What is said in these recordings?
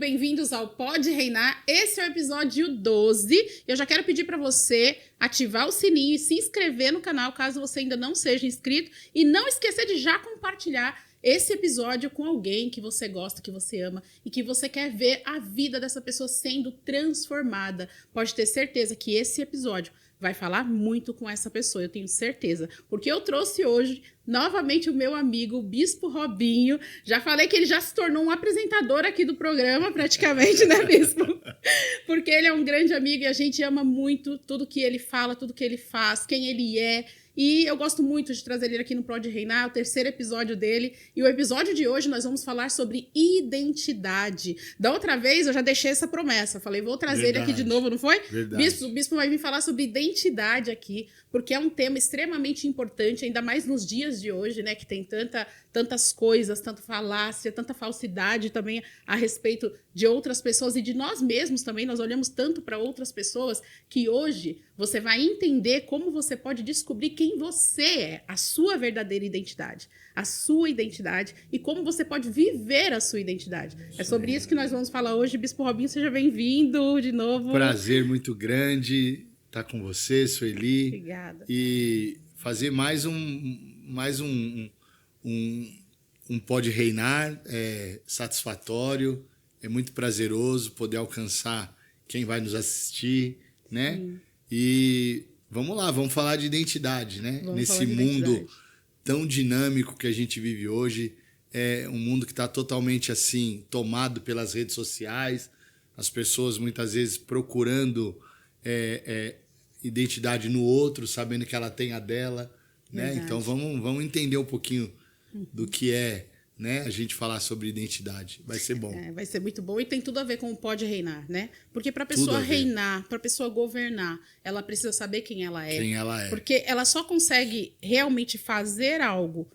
bem-vindos ao Pode Reinar. Esse é o episódio 12. Eu já quero pedir para você ativar o sininho e se inscrever no canal, caso você ainda não seja inscrito. E não esquecer de já compartilhar esse episódio com alguém que você gosta, que você ama e que você quer ver a vida dessa pessoa sendo transformada. Pode ter certeza que esse episódio vai falar muito com essa pessoa, eu tenho certeza. Porque eu trouxe hoje, novamente, o meu amigo, o Bispo Robinho. Já falei que ele já se tornou um apresentador aqui do programa, praticamente, né, Bispo? Porque ele é um grande amigo e a gente ama muito tudo que ele fala, tudo que ele faz, quem ele é. E eu gosto muito de trazer ele aqui no Pode Reinar, é o terceiro episódio dele. E o episódio de hoje nós vamos falar sobre identidade. Da outra vez eu já deixei essa promessa. Falei, vou trazer ele aqui de novo, não foi? Verdade. O Bispo vai vir falar sobre identidade aqui, porque é um tema extremamente importante, ainda mais nos dias de hoje, né? Que tem tantas coisas, tanta falácia, tanta falsidade também a respeito de outras pessoas e de nós mesmos também. Nós olhamos tanto para outras pessoas que hoje você vai entender como você pode descobrir quem você é, a sua verdadeira identidade, a sua identidade e como você pode viver a sua identidade. É sobre isso que nós vamos falar hoje. Bispo Robinho, seja bem-vindo de novo. Prazer muito grande estar com você, Sueli. Obrigada. E fazer mais um Pode Reinar satisfatório. É muito prazeroso poder alcançar quem vai nos assistir, né? Sim. E vamos lá, vamos falar de identidade, né? Nesse mundo tão dinâmico que a gente vive hoje, é um mundo que está totalmente assim tomado pelas redes sociais, as pessoas muitas vezes procurando identidade no outro, sabendo que ela tem a dela, né? Verdade. Então vamos entender um pouquinho do que é, né? A gente falar sobre identidade. Vai ser bom. Vai ser muito bom e tem tudo a ver com o Pode Reinar, né? Porque para a pessoa reinar, para a pessoa governar, ela precisa saber quem ela é. Quem ela é. Porque ela só consegue realmente fazer algo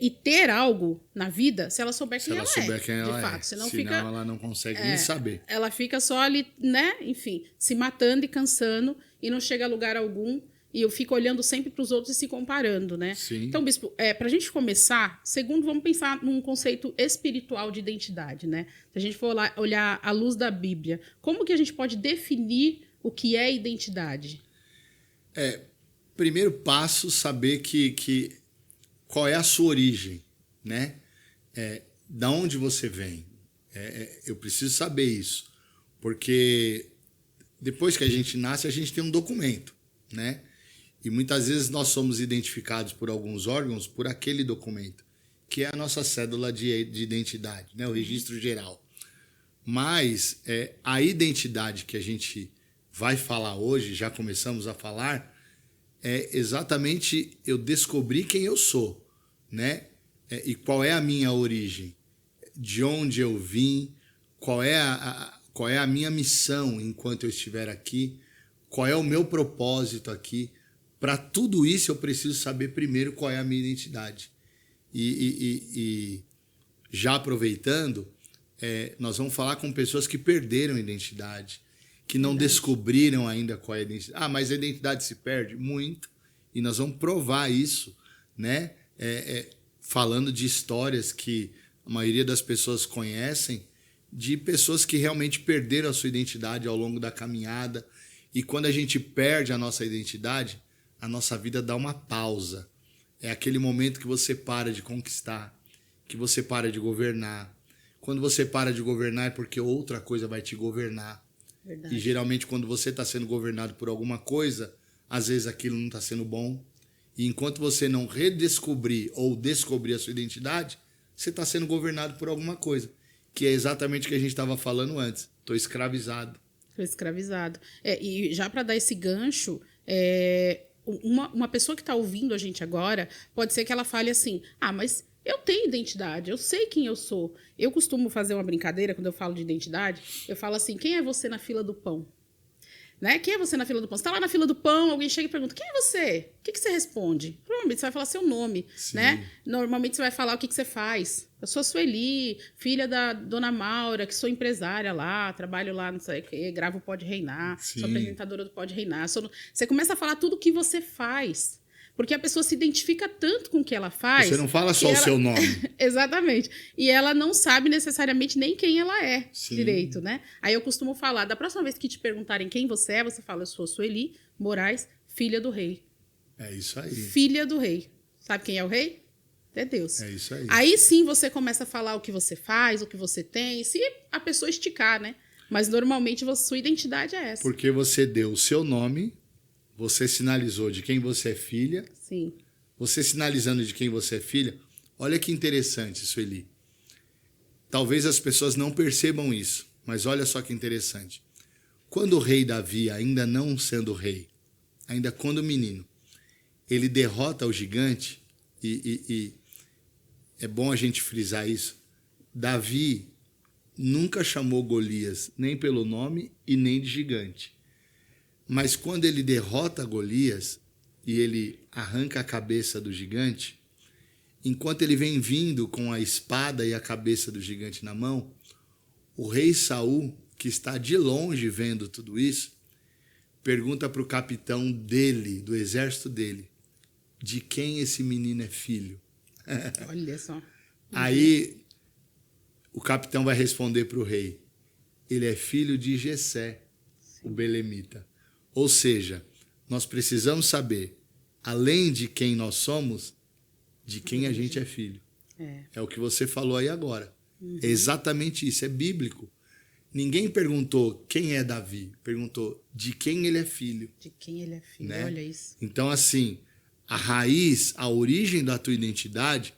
e ter algo na vida se ela souber quem ela é. Se ela souber quem ela de fato. Senão Fica, ela não consegue nem saber. Ela fica só ali, né? Enfim, se matando e cansando e não chega a lugar algum. E eu fico olhando sempre para os outros e se comparando, né? Sim. Então, Bispo, para a gente começar, segundo, vamos pensar num conceito espiritual de identidade, né? Se a gente for olhar à luz da Bíblia, como que a gente pode definir o que é identidade? Primeiro passo, saber que qual é a sua origem, né? Da onde você vem. Eu preciso saber isso, porque depois que a gente nasce, a gente tem um documento, né? E muitas vezes nós somos identificados por alguns órgãos por aquele documento, que é a nossa cédula de identidade, né? O registro geral. Mas a identidade que a gente vai falar hoje, já começamos a falar, é exatamente eu descobrir quem eu sou, né? E qual é a minha origem, de onde eu vim, qual é a minha missão enquanto eu estiver aqui, qual é o meu propósito aqui. Para tudo isso, eu preciso saber primeiro qual é a minha identidade. E já aproveitando, nós vamos falar com pessoas que perderam a identidade, que não descobriram ainda qual é a identidade. Mas a identidade se perde? Muito. E nós vamos provar isso, né? Falando de histórias que a maioria das pessoas conhecem, de pessoas que realmente perderam a sua identidade ao longo da caminhada. E quando a gente perde a nossa identidade, a nossa vida dá uma pausa. É aquele momento que você para de conquistar, que você para de governar. Quando você para de governar é porque outra coisa vai te governar. Verdade. E geralmente quando você está sendo governado por alguma coisa, às vezes aquilo não está sendo bom. E enquanto você não redescobrir ou descobrir a sua identidade, você está sendo governado por alguma coisa. Que é exatamente o que a gente estava falando antes. Estou escravizado. Estou escravizado. E já para dar esse gancho, uma pessoa que está ouvindo a gente agora, pode ser que ela fale assim, mas eu tenho identidade, eu sei quem eu sou. Eu costumo fazer uma brincadeira quando eu falo de identidade, eu falo assim, quem é você na fila do pão? Né? Quem é você na fila do pão? Você está lá na fila do pão, alguém chega e pergunta, quem é você? O que você responde? Provavelmente você vai falar seu nome, né? Normalmente você vai falar o que você faz. Eu sou a Sueli, filha da Dona Maura, que sou empresária lá, trabalho lá, não sei o quê, gravo o Pode Reinar, sou apresentadora do Pode Reinar. Você começa a falar tudo o que você faz. Porque a pessoa se identifica tanto com o que ela faz. Você não fala só o seu nome. Exatamente. E ela não sabe necessariamente nem quem ela é. Sim. Direito, né? Aí eu costumo falar, da próxima vez que te perguntarem quem você é, você fala, eu sou Sueli Moraes, filha do rei. É isso aí. Filha do rei. Sabe quem é o rei? É Deus. É isso aí. Aí sim você começa a falar o que você faz, o que você tem, se a pessoa esticar, né? Mas normalmente sua identidade é essa. Porque você deu o seu nome, você sinalizou de quem você é filha. Sim. Você sinalizando de quem você é filha. Olha que interessante, Sueli. Talvez as pessoas não percebam isso, mas olha só que interessante. Quando o rei Davi, ainda não sendo rei, ainda quando menino, ele derrota o gigante, e é bom a gente frisar isso, Davi nunca chamou Golias nem pelo nome e nem de gigante. Mas quando ele derrota Golias e ele arranca a cabeça do gigante, enquanto ele vem vindo com a espada e a cabeça do gigante na mão, o rei Saul, que está de longe vendo tudo isso, pergunta para o capitão dele, do exército dele, de quem esse menino é filho. Olha só. Aí o capitão vai responder para o rei, ele é filho de Jessé, o belemita. Ou seja, nós precisamos saber, além de quem nós somos, de quem a gente é filho. É o que você falou aí agora. É exatamente isso, é bíblico. Ninguém perguntou quem é Davi, perguntou de quem ele é filho. De quem ele é filho, né? Olha isso. Então, assim, a raiz, a origem da tua identidade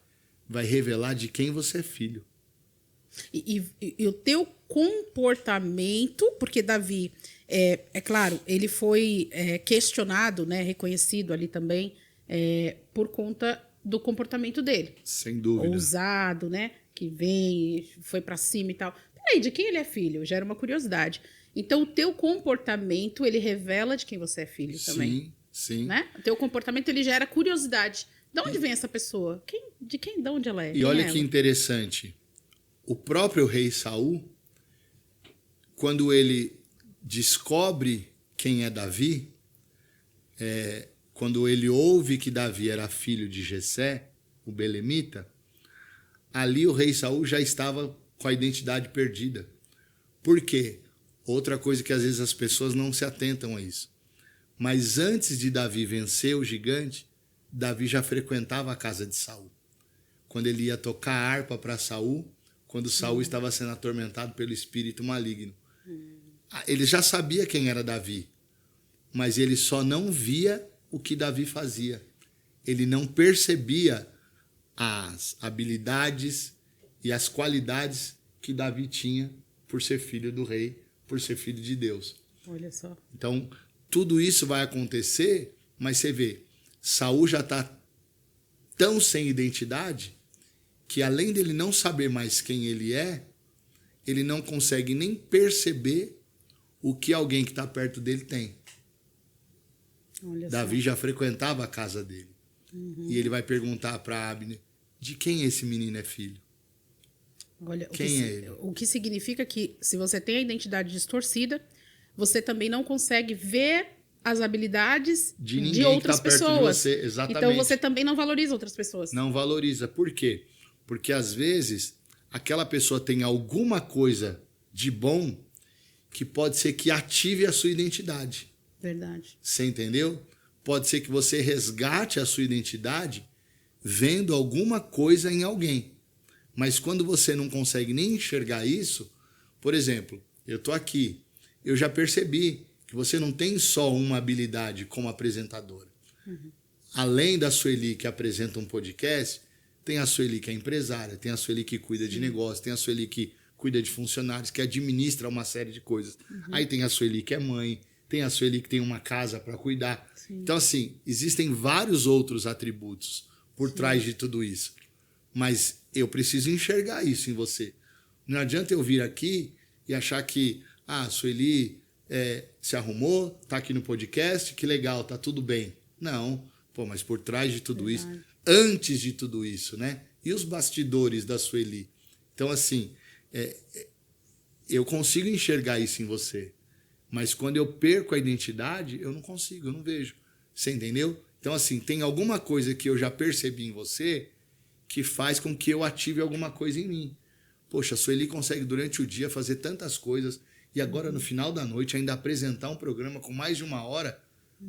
vai revelar de quem você é filho. E o teu comportamento, porque Davi, é claro, ele foi questionado, né, reconhecido ali também, por conta do comportamento dele. Sem dúvida. Ousado, né? Que vem, foi pra cima e tal. Peraí, de quem ele é filho? Já era uma curiosidade. Então, o teu comportamento, ele revela de quem você é filho também. Sim. Né? O teu comportamento, ele gera curiosidade. De onde vem essa pessoa? De onde ela é? E Quem olha é que ela? interessante. O próprio rei Saul, quando ele descobre quem é Davi, quando ele ouve que Davi era filho de Jessé, o belemita, ali o rei Saul já estava com a identidade perdida. Por quê? Outra coisa que às vezes as pessoas não se atentam a isso. Mas antes de Davi vencer o gigante, Davi já frequentava a casa de Saul. Quando ele ia tocar harpa para Saul, quando Saul estava sendo atormentado pelo espírito maligno. Ele já sabia quem era Davi, mas ele só não via o que Davi fazia. Ele não percebia as habilidades e as qualidades que Davi tinha por ser filho do rei, por ser filho de Deus. Olha só. Então, tudo isso vai acontecer, mas você vê, Saul já está tão sem identidade que além dele não saber mais quem ele é, ele não consegue nem perceber o que alguém que está perto dele tem. Olha Davi só. já frequentava a casa dele. E ele vai perguntar para Abner, de quem esse menino é filho? Olha, Quem é ele? O que significa que se você tem a identidade distorcida, você também não consegue ver as habilidades De ninguém de outras que tá perto de pessoas. você, exatamente. Então você também não valoriza outras pessoas. Não valoriza. Por quê? Porque às vezes aquela pessoa tem alguma coisa de bom que pode ser que ative a sua identidade. Verdade. Você entendeu? Pode ser que você resgate a sua identidade vendo alguma coisa em alguém. Mas quando você não consegue nem enxergar isso, por exemplo, eu estou aqui, eu já percebi que você não tem só uma habilidade como apresentadora. Além da Sueli que apresenta um podcast, tem a Sueli que é empresária, tem a Sueli que cuida de negócio, tem a Sueli que cuida de funcionários, que administra uma série de coisas. Aí tem a Sueli que é mãe, tem a Sueli que tem uma casa para cuidar. Sim. Então, assim, existem vários outros atributos por trás de tudo isso. Mas eu preciso enxergar isso em você. Não adianta eu vir aqui e achar que a Sueli se arrumou, tá aqui no podcast, que legal, tá tudo bem. Não, mas por trás de tudo isso, antes de tudo isso, né? E os bastidores da Sueli? Então, assim, eu consigo enxergar isso em você. Mas quando eu perco a identidade, eu não consigo, eu não vejo. Você entendeu? Então, assim, tem alguma coisa que eu já percebi em você que faz com que eu ative alguma coisa em mim. Poxa, a Sueli consegue durante o dia fazer tantas coisas e agora no final da noite ainda apresentar um programa com mais de 1 hora.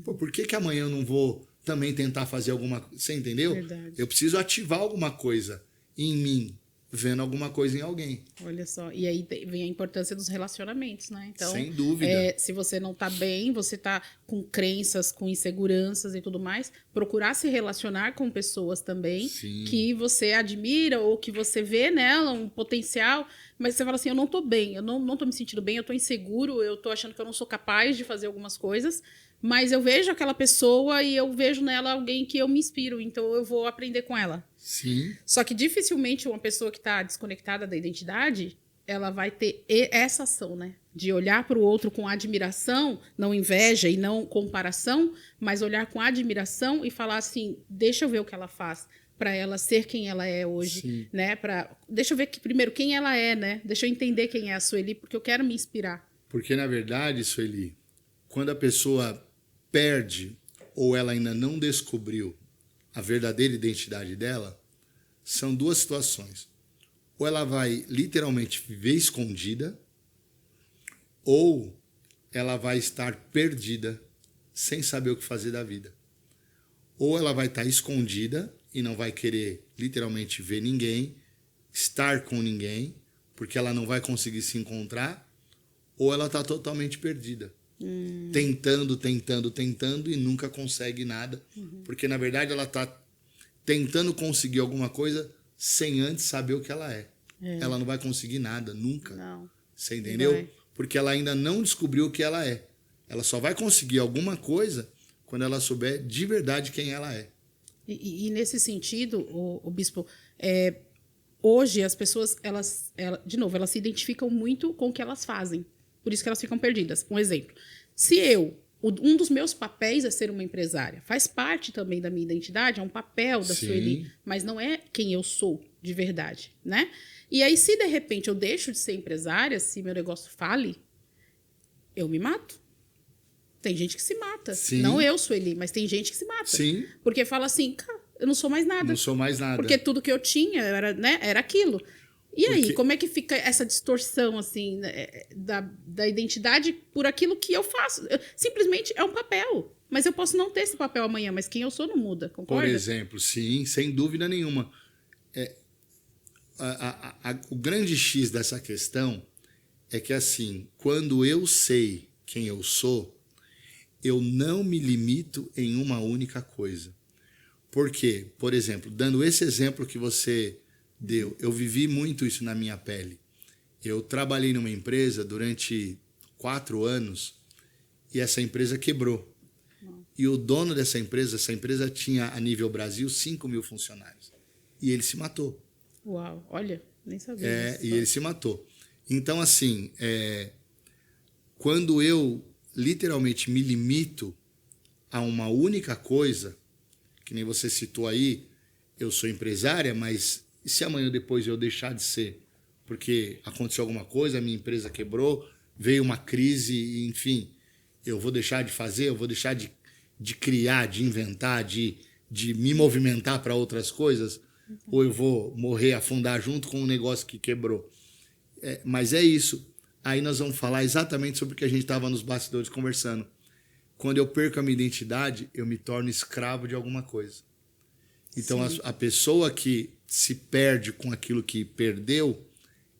Pô, por que que amanhã eu não vou também tentar fazer alguma coisa? Você entendeu? Verdade. Eu preciso ativar alguma coisa em mim, vendo alguma coisa em alguém. Olha só, e aí vem a importância dos relacionamentos, né? Então, Sem dúvida. se você não tá bem, você tá com crenças, com inseguranças e tudo mais, procurar se relacionar com pessoas também Sim. que você admira ou que você vê nela um potencial, mas você fala assim, eu não tô bem, eu não tô me sentindo bem, eu tô inseguro, eu tô achando que eu não sou capaz de fazer algumas coisas, mas eu vejo aquela pessoa e eu vejo nela alguém que eu me inspiro, então eu vou aprender com ela. Sim. Só que dificilmente uma pessoa que está desconectada da identidade, ela vai ter essa ação, né? De olhar para o outro com admiração, não inveja e não comparação, mas olhar com admiração e falar assim, deixa eu ver o que ela faz para ela ser quem ela é hoje, Sim. né? Deixa eu ver primeiro quem ela é, né? Deixa eu entender quem é a Sueli, porque eu quero me inspirar. Porque, na verdade, Sueli, quando a pessoa perde ou ela ainda não descobriu a verdadeira identidade dela, são 2 situações. Ou ela vai literalmente viver escondida, ou ela vai estar perdida, sem saber o que fazer da vida. Ou ela vai estar escondida e não vai querer literalmente ver ninguém, estar com ninguém, porque ela não vai conseguir se encontrar, ou ela está totalmente perdida. Tentando e nunca consegue nada, porque na verdade ela está tentando conseguir alguma coisa sem antes saber o que ela é. Ela não vai conseguir nada, nunca. Não. Você entendeu? Vai. Porque ela ainda não descobriu o que ela é. Ela só vai conseguir alguma coisa quando ela souber de verdade quem ela é. E nesse sentido, o Bispo, hoje as pessoas, de novo, elas se identificam muito com o que elas fazem. Por isso que elas ficam perdidas. Um exemplo. Se um dos meus papéis é ser uma empresária, faz parte também da minha identidade, é um papel da Sim. Sueli, mas não é quem eu sou de verdade, né? E aí, se de repente eu deixo de ser empresária, se meu negócio fale, eu me mato. Tem gente que se mata. Sim. Não eu, Sueli, mas tem gente que se mata. Sim. Porque fala assim, cara, eu não sou mais nada. Não sou mais nada. Porque tudo que eu tinha era, né, era aquilo. E aí, Porque- como é que fica essa distorção, assim, da identidade por aquilo que eu faço? Simplesmente é um papel. Mas eu posso não ter esse papel amanhã, mas quem eu sou não muda, concorda? Por exemplo, sim, sem dúvida nenhuma. O grande X dessa questão é que, assim, quando eu sei quem eu sou, eu não me limito em uma única coisa. Por quê? Por exemplo, dando esse exemplo que você deu, eu vivi muito isso na minha pele. Eu trabalhei numa empresa durante 4 anos e essa empresa quebrou. E o dono dessa empresa tinha, a nível Brasil, 5.000 funcionários. E ele se matou. Uau, olha, nem sabia disso. E ele se matou. Então, assim, quando eu literalmente me limito a uma única coisa, que nem você citou aí, eu sou empresária, mas e se amanhã depois eu deixar de ser? Porque aconteceu alguma coisa, a minha empresa quebrou, veio uma crise, enfim, eu vou deixar de fazer, eu vou deixar de criar, de inventar, de me movimentar para outras coisas, ou eu vou morrer, afundar junto com um negócio que quebrou. Mas é isso. Aí nós vamos falar exatamente sobre o que a gente estava nos bastidores conversando. Quando eu perco a minha identidade, eu me torno escravo de alguma coisa. Então, a pessoa que se perde com aquilo que perdeu,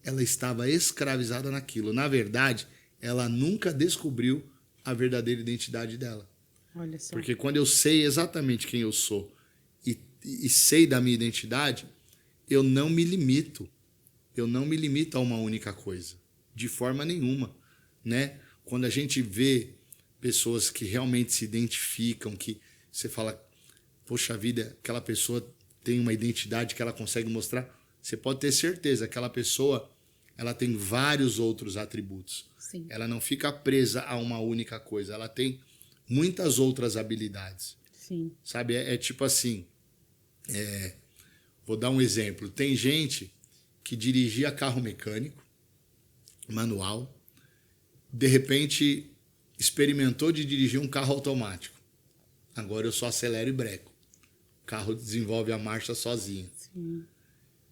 ela estava escravizada naquilo. Na verdade, ela nunca descobriu a verdadeira identidade dela. Olha só. Porque quando eu sei exatamente quem eu sou e sei da minha identidade, eu não me limito. Eu não me limito a uma única coisa. De forma nenhuma, né? Quando a gente vê pessoas que realmente se identificam, que você fala, poxa vida, aquela pessoa tem uma identidade que ela consegue mostrar, você pode ter certeza que aquela pessoa ela tem vários outros atributos. Sim. Ela não fica presa a uma única coisa, ela tem muitas outras habilidades. Sim. Sabe, tipo assim, vou dar um exemplo. Tem gente que dirigia carro mecânico, manual, de repente experimentou de dirigir um carro automático. Agora eu só acelero e breco. O carro desenvolve a marcha sozinho. Sim.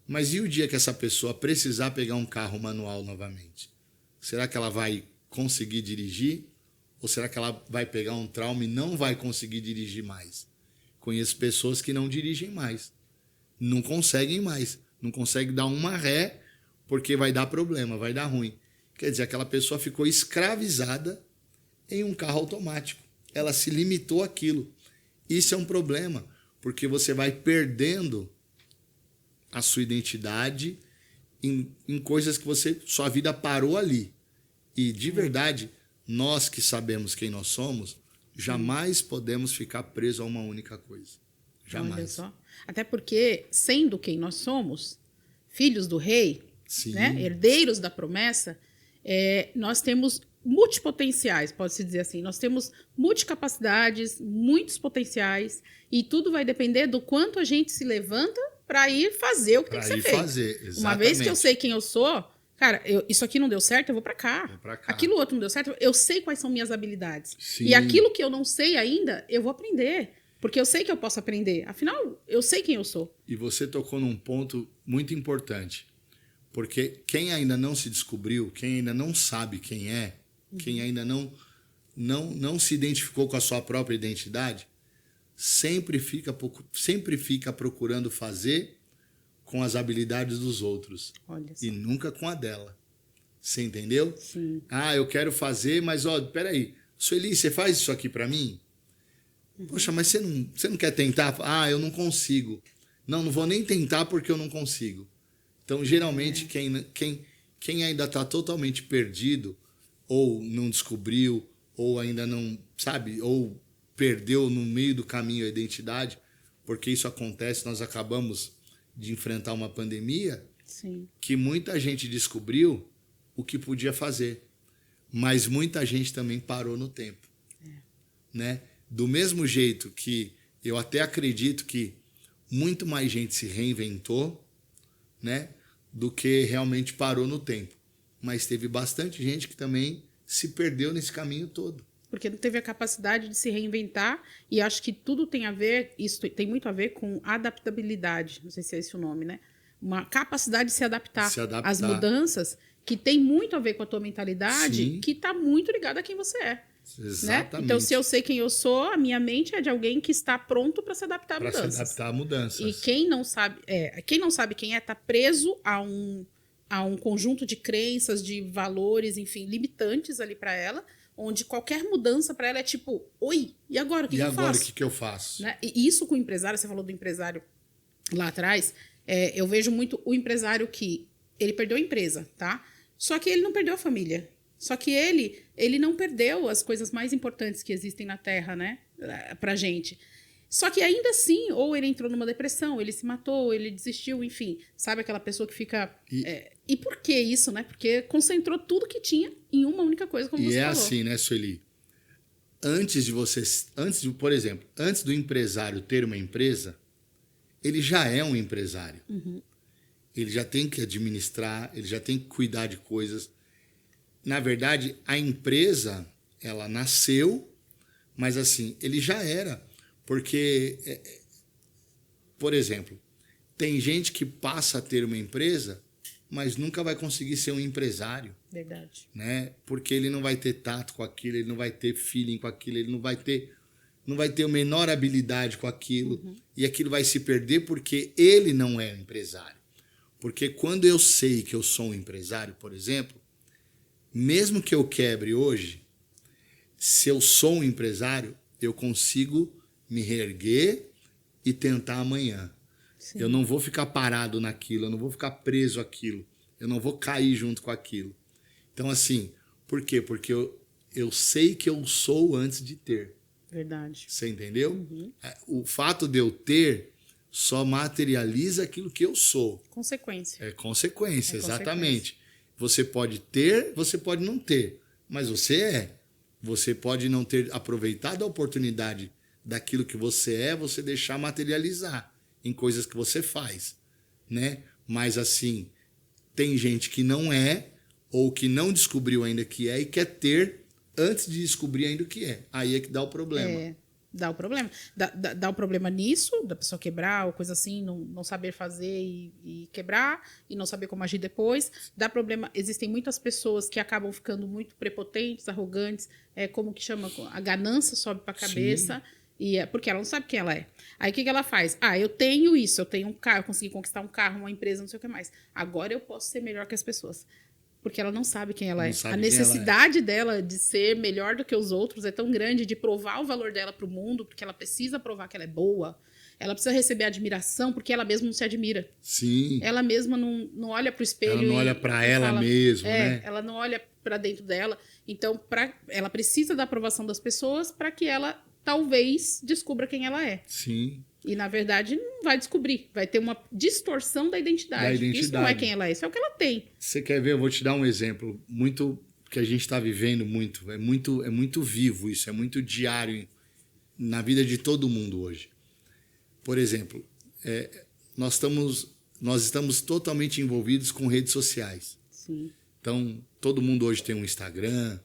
Mas e o dia que essa pessoa precisar pegar um carro manual novamente? Será que ela vai conseguir dirigir? Ou será que ela vai pegar um trauma e não vai conseguir dirigir mais? Conheço pessoas que não dirigem mais. Não conseguem mais. Não conseguem dar uma ré porque vai dar problema, vai dar ruim. Quer dizer, aquela pessoa ficou escravizada em um carro automático. Ela se limitou àquilo. Isso é um problema, porque você vai perdendo a sua identidade em coisas que sua vida parou ali. E, de verdade, nós que sabemos quem nós somos, jamais podemos ficar presos a uma única coisa. Jamais. Olha só. Até porque, sendo quem nós somos, filhos do rei, né, herdeiros da promessa, nós temos multipotenciais, pode-se dizer assim. Nós temos multicapacidades, muitos potenciais, e tudo vai depender do quanto a gente se levanta para ir fazer o que tem que ser feito. Exatamente. Uma vez que eu sei quem eu sou, cara, isso aqui não deu certo, eu vou para cá. Aquilo outro não deu certo, eu sei quais são minhas habilidades. Sim. E aquilo que eu não sei ainda, eu vou aprender. Porque eu sei que eu posso aprender. Afinal, eu sei quem eu sou. E você tocou num ponto muito importante. Porque quem ainda não se descobriu, quem ainda não sabe quem é, quem ainda não se identificou com a sua própria identidade, sempre fica procurando fazer com as habilidades dos outros. Olha só. E nunca com a dela. Você entendeu? Sim. Ah, eu quero fazer, mas peraí. Sueli, você faz isso aqui para mim? Poxa, mas você não quer tentar? Ah, eu não consigo. Não vou nem tentar porque eu não consigo. Então, geralmente, quem ainda está totalmente perdido, ou não descobriu, ou ainda não, sabe, ou perdeu no meio do caminho a identidade, porque isso acontece, nós acabamos de enfrentar uma pandemia. Sim. Que muita gente descobriu o que podia fazer, mas muita gente também parou no tempo. Né? Do mesmo jeito que eu até acredito que muito mais gente se reinventou, né, do que realmente parou no tempo. Mas teve bastante gente que também se perdeu nesse caminho todo. Porque não teve a capacidade de se reinventar, e acho que tudo tem a ver, isso tem muito a ver com adaptabilidade, não sei se é esse o nome, né? Uma capacidade de se adaptar às mudanças, que tem muito a ver com a tua mentalidade, Sim. Que está muito ligada a quem você é. Exatamente. Né? Então, se eu sei quem eu sou, a minha mente é de alguém que está pronto para se adaptar a mudanças. Para se adaptar a mudanças. E quem não sabe quem é, está preso a um conjunto de crenças, de valores, enfim, limitantes ali para ela, onde qualquer mudança para ela é tipo, oi, e agora? O que eu faço? E agora, o que eu faço? Né? E isso com o empresário, você falou do empresário lá atrás, eu vejo muito o empresário que ele perdeu a empresa, tá? Só que ele não perdeu a família. Só que ele não perdeu as coisas mais importantes que existem na Terra, né? Pra gente. Só que ainda assim, ou ele entrou numa depressão, ele se matou, ele desistiu, enfim. Sabe aquela pessoa que fica... E por que isso, né? Porque concentrou tudo que tinha em uma única coisa, como você falou. E é assim, né, Sueli? Por exemplo, antes do empresário ter uma empresa, ele já é um empresário. Uhum. Ele já tem que administrar, ele já tem que cuidar de coisas. Na verdade, a empresa, ela nasceu, mas assim, ele já era. Porque, por exemplo, tem gente que passa a ter uma empresa, mas nunca vai conseguir ser um empresário. Verdade. Né? Porque ele não vai ter tato com aquilo, ele não vai ter feeling com aquilo, ele não vai ter a menor habilidade com aquilo. Uhum. E aquilo vai se perder porque ele não é um empresário. Porque quando eu sei que eu sou um empresário, por exemplo, mesmo que eu quebre hoje, se eu sou um empresário, eu consigo me reerguer e tentar amanhã. Sim. Eu não vou ficar parado naquilo, eu não vou ficar preso àquilo, eu não vou cair junto com aquilo. Então, assim, por quê? Porque eu sei que eu sou antes de ter. Verdade. Você entendeu? Uhum. O fato de eu ter só materializa aquilo que eu sou. Consequência. É consequência, exatamente. Você pode ter, você pode não ter, mas você é. Você pode não ter aproveitado a oportunidade daquilo que você é, você deixar materializar em coisas que você faz, né? Mas assim, tem gente que não é ou que não descobriu ainda que é e quer ter antes de descobrir ainda o que é. Aí é que dá o problema. Dá o problema. Dá o problema nisso, da pessoa quebrar ou coisa assim, não saber fazer e quebrar, e não saber como agir depois. Dá problema. Existem muitas pessoas que acabam ficando muito prepotentes, arrogantes, como que chama? A ganância sobe para a cabeça. E porque ela não sabe quem ela é. Aí o que ela faz? Eu tenho isso, eu tenho um carro, eu consegui conquistar um carro, uma empresa, não sei o que mais. Agora eu posso ser melhor que as pessoas. Porque ela não sabe quem ela é. A necessidade dela de ser melhor do que os outros é tão grande, de provar o valor dela para o mundo, porque ela precisa provar que ela é boa. Ela precisa receber admiração, porque ela mesma não se admira. Sim. Ela mesma não olha para o espelho. Ela não olha para ela mesma, né? Ela não olha para dentro dela. Então, ela precisa da aprovação das pessoas para que ela talvez descubra quem ela é. Sim. E, na verdade, não vai descobrir. Vai ter uma distorção da identidade. Isso não é quem ela é, isso é o que ela tem. Você quer ver? Eu vou te dar um exemplo muito que a gente está vivendo muito. É muito vivo isso, é muito diário na vida de todo mundo hoje. Por exemplo, nós estamos totalmente envolvidos com redes sociais. Sim. Então, todo mundo hoje tem um Instagram,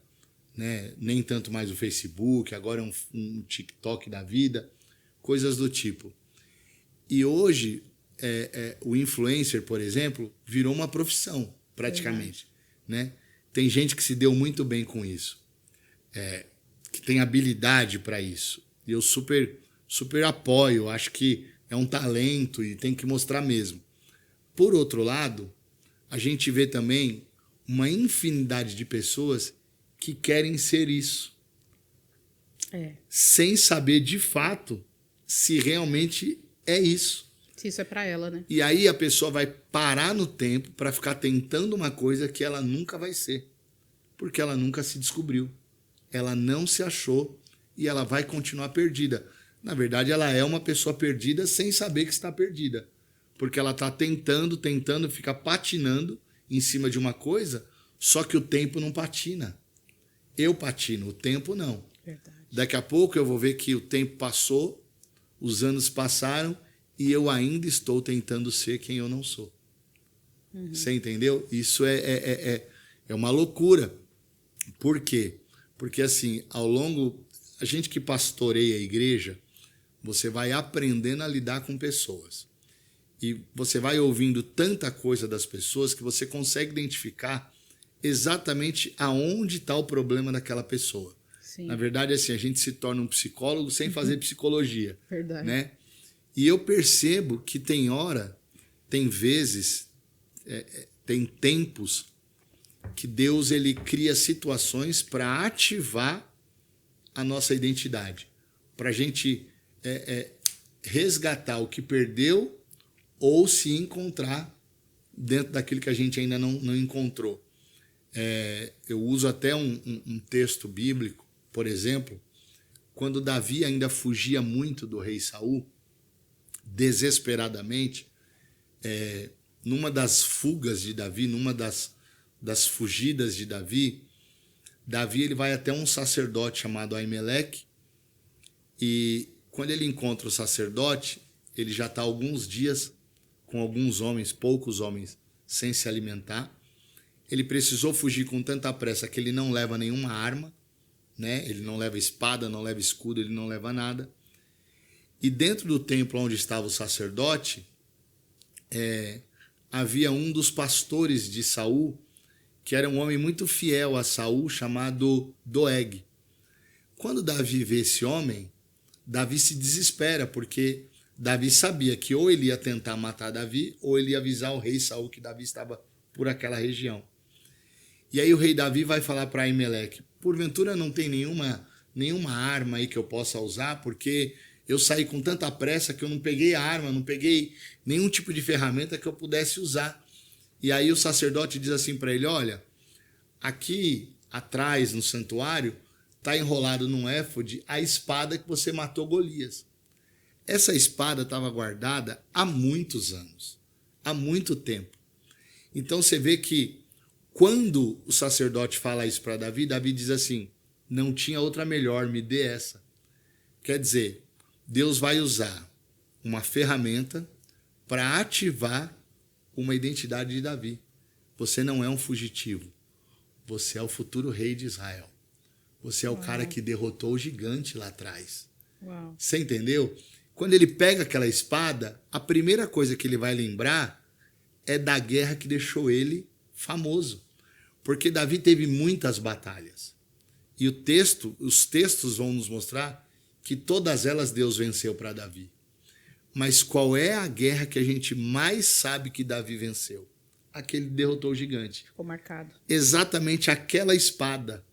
né? Nem tanto mais o Facebook, agora é um TikTok da vida, coisas do tipo. E hoje, o influencer, por exemplo, virou uma profissão, praticamente. Né? Tem gente que se deu muito bem com isso, que tem habilidade para isso. E eu super apoio, acho que é um talento e tem que mostrar mesmo. Por outro lado, a gente vê também uma infinidade de pessoas que querem ser isso. Sem saber de fato se realmente é isso. Se isso é para ela, né? E aí a pessoa vai parar no tempo para ficar tentando uma coisa que ela nunca vai ser. Porque ela nunca se descobriu. Ela não se achou e ela vai continuar perdida. Na verdade, ela é uma pessoa perdida sem saber que está perdida. Porque ela está tentando, fica patinando em cima de uma coisa, só que o tempo não patina. Eu patino, o tempo não. Verdade. Daqui a pouco eu vou ver que o tempo passou, os anos passaram e eu ainda estou tentando ser quem eu não sou. Uhum. Você entendeu? Isso é uma loucura. Por quê? Porque assim, a gente que pastoreia a igreja, você vai aprendendo a lidar com pessoas. E você vai ouvindo tanta coisa das pessoas que você consegue identificar exatamente aonde está o problema daquela pessoa. Sim. Na verdade, assim, a gente se torna um psicólogo sem fazer psicologia. Verdade. Né? E eu percebo que tem vezes, tem tempos que Deus ele cria situações para ativar a nossa identidade, para a gente resgatar o que perdeu ou se encontrar dentro daquilo que a gente ainda não encontrou. Eu uso até um texto bíblico, por exemplo, quando Davi ainda fugia muito do rei Saul, desesperadamente, numa das fugas de Davi, numa das fugidas de Davi, ele vai até um sacerdote chamado Aimeleque, e quando ele encontra o sacerdote, ele já está alguns dias com alguns homens, poucos homens, sem se alimentar. Ele precisou fugir com tanta pressa que ele não leva nenhuma arma, né? Ele não leva espada, não leva escudo, ele não leva nada. E dentro do templo onde estava o sacerdote, havia um dos pastores de Saul, que era um homem muito fiel a Saul, chamado Doeg. Quando Davi vê esse homem, Davi se desespera, porque Davi sabia que ou ele ia tentar matar Davi, ou ele ia avisar o rei Saul que Davi estava por aquela região. E aí o rei Davi vai falar para Aimeleque: porventura não tem nenhuma arma aí que eu possa usar, porque eu saí com tanta pressa que eu não peguei a arma, não peguei nenhum tipo de ferramenta que eu pudesse usar. E aí o sacerdote diz assim para ele: olha, aqui atrás no santuário está enrolado num éfode a espada que você matou Golias. Essa espada estava guardada há muitos anos, há muito tempo. Então você vê que quando o sacerdote fala isso para Davi, Davi diz assim: não tinha outra melhor, me dê essa. Quer dizer, Deus vai usar uma ferramenta para ativar uma identidade de Davi. Você não é um fugitivo. Você é o futuro rei de Israel. Você é o cara que derrotou o gigante lá atrás. Uau. Você entendeu? Quando ele pega aquela espada, a primeira coisa que ele vai lembrar é da guerra que deixou ele famoso. Porque Davi teve muitas batalhas. E os textos vão nos mostrar que todas elas Deus venceu para Davi. Mas qual é a guerra que a gente mais sabe que Davi venceu? Aquele derrotou o gigante. Ficou marcado. Exatamente aquela espada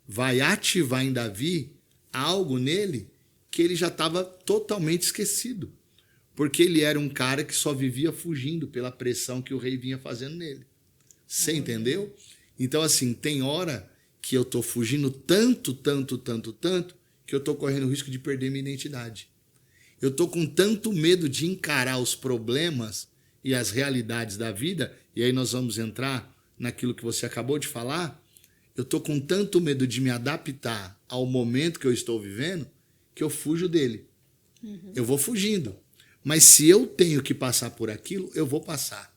vai ativar em Davi algo nele que ele já estava totalmente esquecido. Porque ele era um cara que só vivia fugindo pela pressão que o rei vinha fazendo nele. Você entendeu? Então, assim, tem hora que eu estou fugindo tanto, que eu estou correndo o risco de perder minha identidade. Eu estou com tanto medo de encarar os problemas e as realidades da vida, e aí nós vamos entrar naquilo que você acabou de falar, eu estou com tanto medo de me adaptar ao momento que eu estou vivendo, que eu fujo dele. Eu vou fugindo. Mas se eu tenho que passar por aquilo, eu vou passar.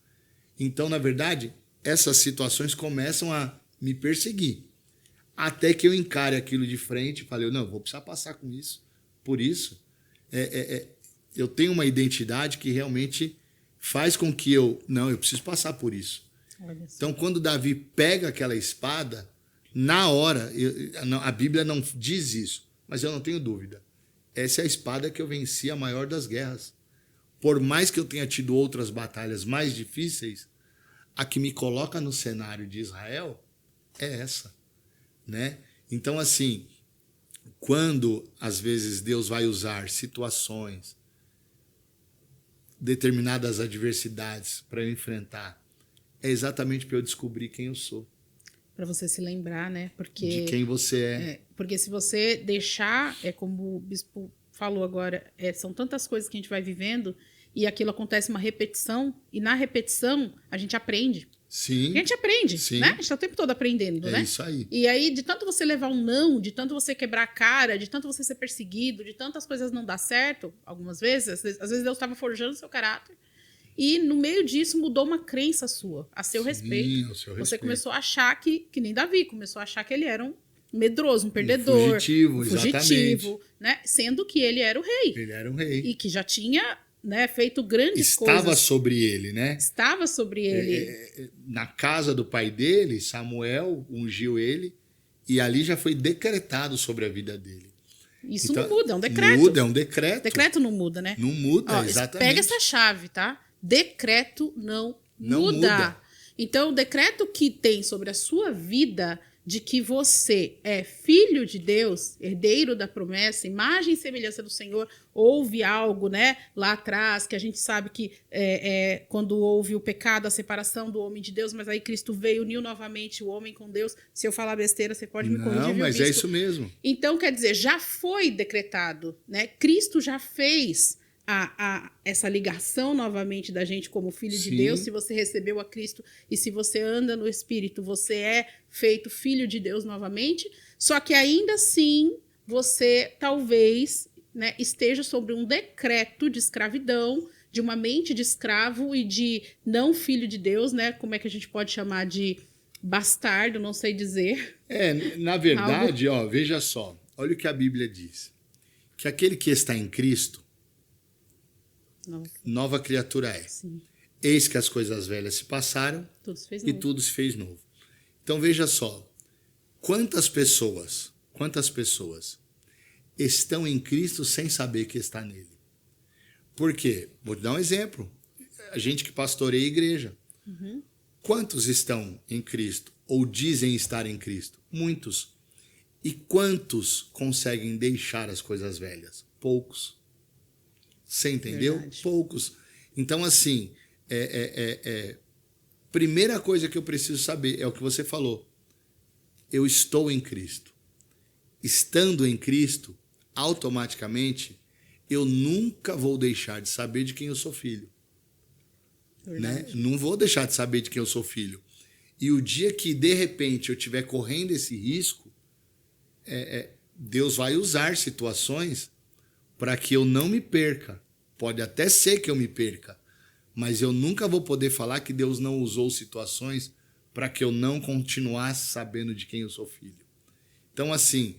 Então, na verdade, essas situações começam a me perseguir. Até que eu encare aquilo de frente e falei, não, eu vou precisar passar com isso. Por isso, eu tenho uma identidade que realmente faz com que eu preciso passar por isso. Então, quando Davi pega aquela espada, na hora, a Bíblia não diz isso, mas eu não tenho dúvida. Essa é a espada que eu venci a maior das guerras. Por mais que eu tenha tido outras batalhas mais difíceis, a que me coloca no cenário de Israel é essa, né? Então, assim, quando às vezes Deus vai usar situações, determinadas adversidades para eu enfrentar, é exatamente para eu descobrir quem eu sou. Para você se lembrar, né? Porque, de quem você é. Porque se você deixar, como o bispo falou agora, são tantas coisas que a gente vai vivendo e aquilo acontece uma repetição, e na repetição a gente aprende. Sim. A gente aprende, Sim. né? A gente está o tempo todo aprendendo, né? É isso aí. E aí, de tanto você levar um não, de tanto você quebrar a cara, de tanto você ser perseguido, de tantas coisas não dar certo, algumas vezes, às vezes Deus estava forjando seu caráter, e no meio disso mudou uma crença sua, a seu respeito. Ao seu Você respeito. começou a achar que nem Davi, começou a achar que ele era um medroso, um perdedor. Fugitivo, exatamente. Né? Sendo que ele era o rei. Ele era um rei. E que já tinha, né, feito grandes Estava coisas. sobre ele, né? Estava sobre ele. Na casa do pai dele, Samuel ungiu ele, e ali já foi decretado sobre a vida dele. Isso Então, não muda, é um decreto. Muda, é um decreto. Decreto não muda, né? Não muda, Ó, exatamente. Pega essa chave, tá? Decreto não muda. muda. Então, o decreto que tem sobre a sua vida de que você é filho de Deus, herdeiro da promessa, imagem e semelhança do Senhor, houve algo, né, lá atrás, que a gente sabe que quando houve o pecado, a separação do homem de Deus, mas aí Cristo veio, uniu novamente o homem com Deus. Se eu falar besteira, você pode me corrigir. Não, mas bispo? é isso mesmo. Então, quer dizer, já foi decretado, né? Cristo já fez essa ligação novamente da gente como filho de Deus. Se você recebeu a Cristo e se você anda no Espírito, você é feito filho de Deus novamente. Só que ainda assim, você talvez, né, esteja sobre um decreto de escravidão, de uma mente de escravo e de não filho de Deus, né? Como é que a gente pode chamar de bastardo? Não sei dizer. Na verdade, veja só. Olha o que a Bíblia diz. Que aquele que está em Cristo, nova criatura é. Sim. Eis que as coisas velhas se passaram e tudo se fez novo. Então veja só, quantas pessoas estão em Cristo sem saber que está nele? Por quê? Vou te dar um exemplo. A gente que pastoreia a igreja. Uhum. Quantos estão em Cristo ou dizem estar em Cristo? Muitos. E quantos conseguem deixar as coisas velhas? Poucos. Você entendeu? Verdade. Poucos. Então, assim, primeira coisa que eu preciso saber é o que você falou. Eu estou em Cristo. Estando em Cristo, automaticamente, eu nunca vou deixar de saber de quem eu sou filho. Né? Não vou deixar de saber de quem eu sou filho. E o dia que, de repente, eu estiver correndo esse risco, Deus vai usar situações para que eu não me perca. Pode até ser que eu me perca, mas eu nunca vou poder falar que Deus não usou situações para que eu não continuasse sabendo de quem eu sou filho. Então, assim,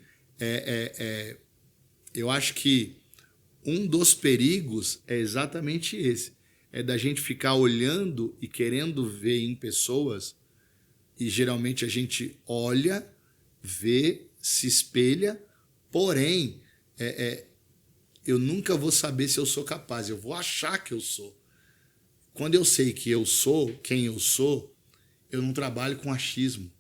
eu acho que um dos perigos é exatamente esse. É da gente ficar olhando e querendo ver em pessoas, e geralmente a gente olha, vê, se espelha, porém, eu nunca vou saber se eu sou capaz, eu vou achar que eu sou. Quando eu sei que eu sou quem eu sou, eu não trabalho com achismo,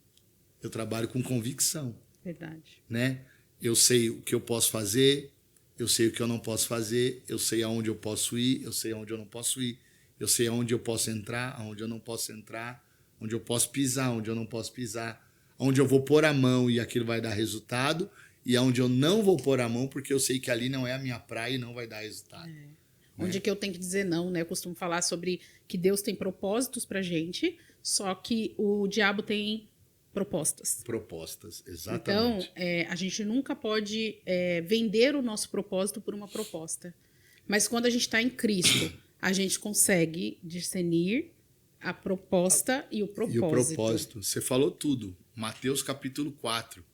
eu trabalho com convicção. Verdade. Né? Eu sei o que eu posso fazer, eu sei o que eu não posso fazer, eu sei aonde eu posso ir, eu sei aonde eu não posso ir, eu sei aonde eu posso entrar, aonde eu não posso entrar, onde eu posso pisar, onde eu não posso pisar, onde eu vou pôr a mão e aquilo vai dar resultado, e aonde eu não vou pôr a mão porque eu sei que ali não é a minha praia e não vai dar resultado. Onde que eu tenho que dizer não, né? Eu costumo falar sobre que Deus tem propósitos pra gente, só que o diabo tem propostas. Propostas, Então, exatamente. a gente nunca pode vender o nosso propósito por uma proposta. Mas quando a gente está em Cristo, a gente consegue discernir a proposta e o propósito. E o propósito. Você falou tudo. Mateus capítulo 4.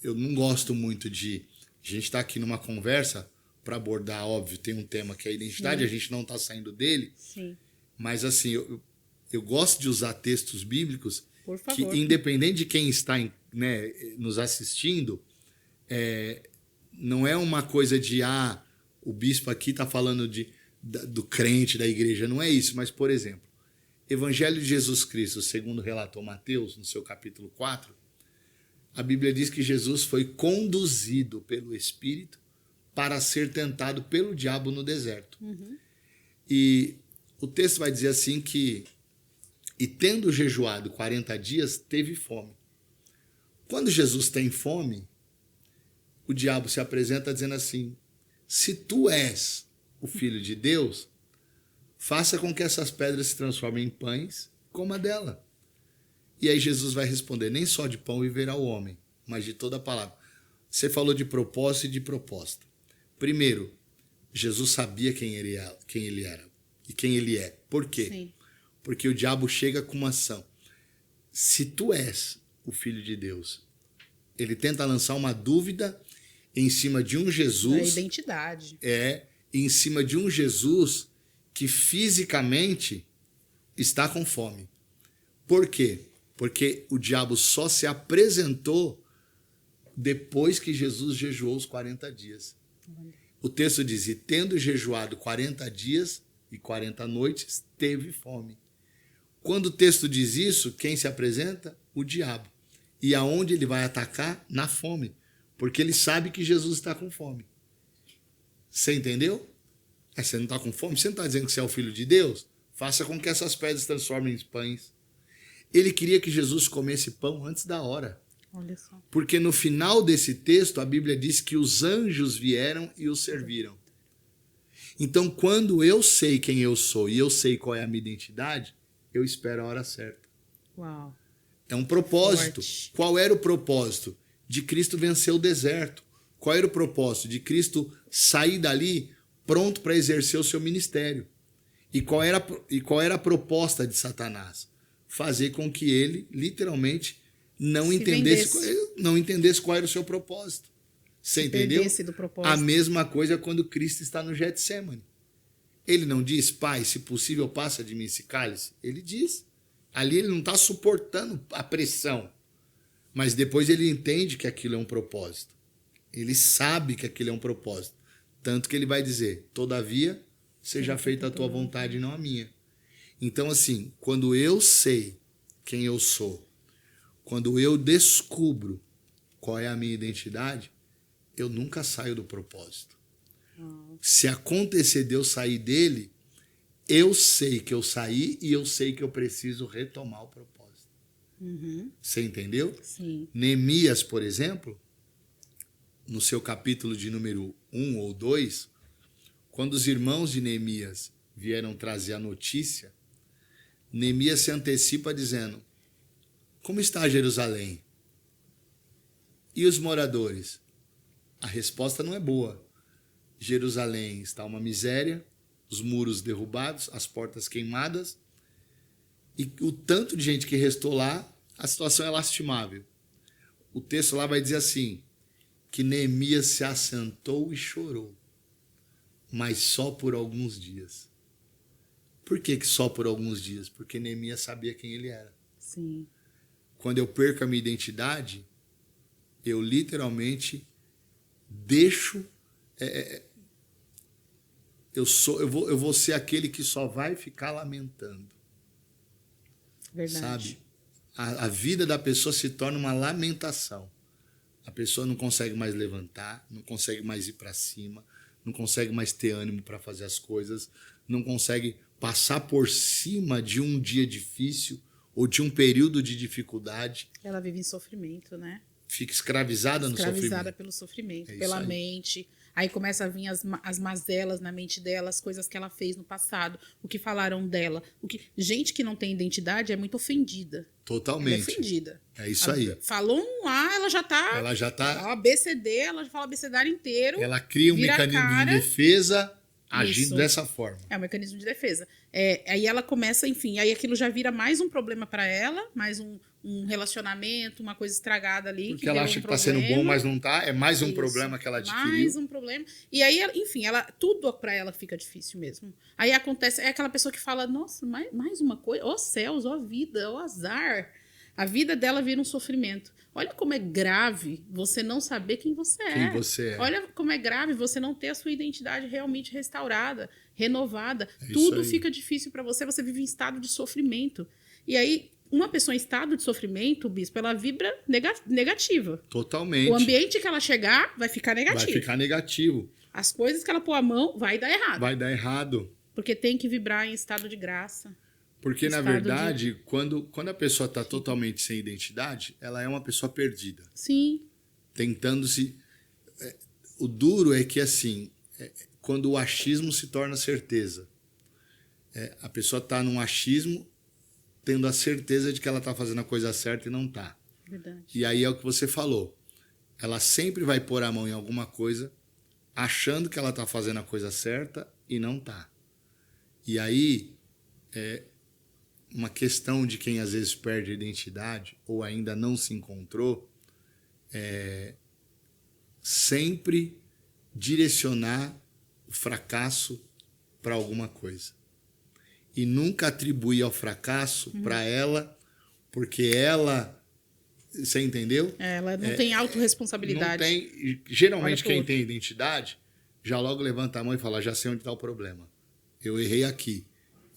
Eu não gosto muito de... A gente está aqui numa conversa para abordar, óbvio, tem um tema que é a identidade, Sim. a gente não está saindo dele, Sim, mas assim, eu gosto de usar textos bíblicos por que, favor. independente de quem está né, nos assistindo, não é uma coisa de, o bispo aqui está falando do crente, da igreja, não é isso, mas, por exemplo, Evangelho de Jesus Cristo, segundo relatou Mateus, no seu capítulo 4, a Bíblia diz que Jesus foi conduzido pelo Espírito para ser tentado pelo diabo no deserto. Uhum. E o texto vai dizer assim que, e tendo jejuado 40 dias, teve fome. Quando Jesus tem fome, o diabo se apresenta dizendo assim, se tu és o Filho de Deus, faça com que essas pedras se transformem em pães, coma dela. E aí Jesus vai responder, nem só de pão viverá o homem, mas de toda a palavra. Você falou de propósito e de proposta. Primeiro, Jesus sabia quem ele era e quem ele é. Por quê? Sim. Porque o diabo chega com uma ação. Se tu és o Filho de Deus, ele tenta lançar uma dúvida em cima de um Jesus... Da identidade. Em cima de um Jesus que fisicamente está com fome. Por quê? Porque o diabo só se apresentou depois que Jesus jejuou os 40 dias. O texto diz, e tendo jejuado 40 dias e 40 noites, teve fome. Quando o texto diz isso, quem se apresenta? O diabo. E aonde ele vai atacar? Na fome. Porque ele sabe que Jesus está com fome. Você entendeu? Você não está com fome? Você não está dizendo que você é o Filho de Deus? Faça com que essas pedras se transformem em pães. Ele queria que Jesus comesse pão antes da hora. Olha só. Porque no final desse texto, a Bíblia diz que os anjos vieram e o serviram. Então, quando eu sei quem eu sou e eu sei qual é a minha identidade, eu espero a hora certa. Uau. É um propósito. Forte. Qual era o propósito? De Cristo vencer o deserto. Qual era o propósito? De Cristo sair dali pronto para exercer o seu ministério. E qual era a proposta de Satanás? Fazer com que ele, literalmente, não entendesse qual era o seu propósito. Você entendeu? Perdesse do propósito. A mesma coisa quando Cristo está no Getsêmani. Ele não diz, Pai, se possível, passa de mim esse cálice? Ele diz. Ali ele não está suportando a pressão. Mas depois ele entende que aquilo é um propósito. Ele sabe que aquilo é um propósito. Tanto que ele vai dizer, todavia, seja feita a tua vontade e não a minha. Então, assim, quando eu sei quem eu sou, quando eu descubro qual é a minha identidade, eu nunca saio do propósito. Se acontecer de eu sair dele, eu sei que eu saí e eu sei que eu preciso retomar o propósito. Uhum. Você entendeu? Sim. Neemias, por exemplo, no seu capítulo de número 1 ou 2, quando os irmãos de Neemias vieram trazer a notícia, Neemias se antecipa dizendo, como está Jerusalém? E os moradores? A resposta não é boa. Jerusalém está uma miséria, os muros derrubados, as portas queimadas, e o tanto de gente que restou lá, a situação é lastimável. O texto lá vai dizer assim, que Neemias se assentou e chorou, mas só por alguns dias. Por que só por alguns dias? Porque Neemias sabia quem ele era. Sim. Quando eu perco a minha identidade, eu literalmente deixo... eu vou ser aquele que só vai ficar lamentando. Verdade. Sabe? A vida da pessoa se torna uma lamentação. A pessoa não consegue mais levantar, não consegue mais ir para cima, não consegue mais ter ânimo para fazer as coisas, não consegue passar por cima de um dia difícil ou de um período de dificuldade. Ela vive em sofrimento, né? Fica escravizada no sofrimento. Escravizada pelo sofrimento, pela mente. Aí começa a vir as mazelas na mente dela, as coisas que ela fez no passado, o que falaram dela. Gente que não tem identidade é muito ofendida. Totalmente. Ela é ofendida. É isso aí. Falou um A, ela já tá... Ela já tá... A ABCD, ela já fala abecedário inteiro. Ela cria um mecanismo de defesa agindo Isso. dessa forma. É um mecanismo de defesa. Aí ela começa, enfim, aí aquilo já vira mais um problema para ela, mais um relacionamento, uma coisa estragada ali. Porque ela acha que tá sendo bom, mas não tá. É mais um problema que ela adquiriu. Mais um problema. E aí, enfim, tudo para ela fica difícil mesmo. Aí acontece, é aquela pessoa que fala, nossa, mais uma coisa, ó céus, ó vida, ó azar. A vida dela vira um sofrimento. Olha como é grave você não saber quem você é. Quem você é. Olha como é grave você não ter a sua identidade realmente restaurada, renovada. É Tudo fica difícil para você, você vive em estado de sofrimento. E aí, uma pessoa em estado de sofrimento, Bispo, ela vibra negativa. Totalmente. O ambiente que ela chegar vai ficar negativo. Vai ficar negativo. As coisas que ela pôr a mão vai dar errado. Vai dar errado. Porque tem que vibrar em estado de graça. Porque, na verdade, quando a pessoa está totalmente sem identidade, ela é uma pessoa perdida. Sim. Tentando se... O duro é que, assim, quando o achismo se torna certeza. A pessoa está num achismo, tendo a certeza de que ela está fazendo a coisa certa e não está. Verdade. E aí é o que você falou. Ela sempre vai pôr a mão em alguma coisa, achando que ela está fazendo a coisa certa e não está. E aí... uma questão de quem às vezes perde a identidade ou ainda não se encontrou, sempre direcionar o fracasso para alguma coisa. E nunca atribuir ao fracasso para ela, porque ela... Você entendeu? Ela não tem autorresponsabilidade. Não tem. Geralmente quem tem identidade já logo levanta a mão e fala, já sei onde está o problema. Eu errei aqui.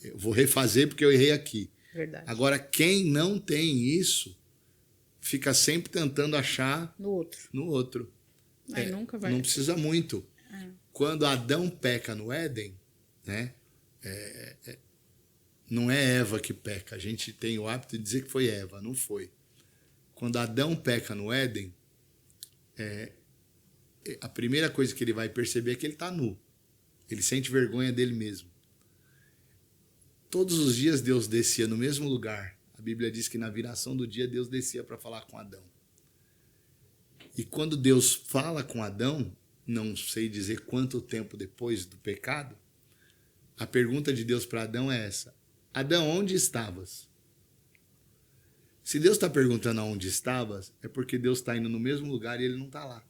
Eu vou refazer porque eu errei aqui. Verdade. Agora, quem não tem isso, fica sempre tentando achar no outro. Aí nunca vai. Não precisa muito. Quando Adão peca no Éden, né, não é Eva que peca. A gente tem o hábito de dizer que foi Eva, não foi. Quando Adão peca no Éden, a primeira coisa que ele vai perceber é que ele está nu. Ele sente vergonha dele mesmo. Todos os dias Deus descia no mesmo lugar. A Bíblia diz que na viração do dia Deus descia para falar com Adão. E quando Deus fala com Adão, não sei dizer quanto tempo depois do pecado, a pergunta de Deus para Adão é essa: Adão, onde estavas? Se Deus está perguntando aonde estavas, é porque Deus está indo no mesmo lugar e ele não está lá.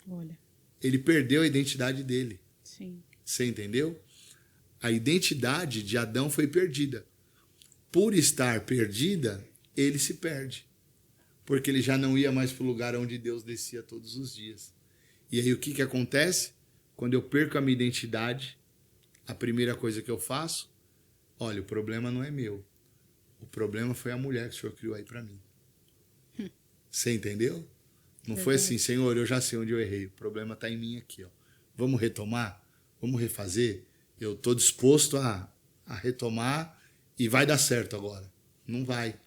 Olha. Ele perdeu a identidade dele. Sim. Você entendeu? A identidade de Adão foi perdida. Por estar perdida, ele se perde. Porque ele já não ia mais para o lugar onde Deus descia todos os dias. E aí o que acontece? Quando eu perco a minha identidade, a primeira coisa que eu faço, olha, o problema não é meu. O problema foi a mulher que o Senhor criou aí para mim. Você entendeu? Não foi assim, Senhor, eu já sei onde eu errei. O problema está em mim aqui. Ó. Vamos retomar? Vamos refazer? Eu estou disposto a retomar e vai dar certo agora. Não vai.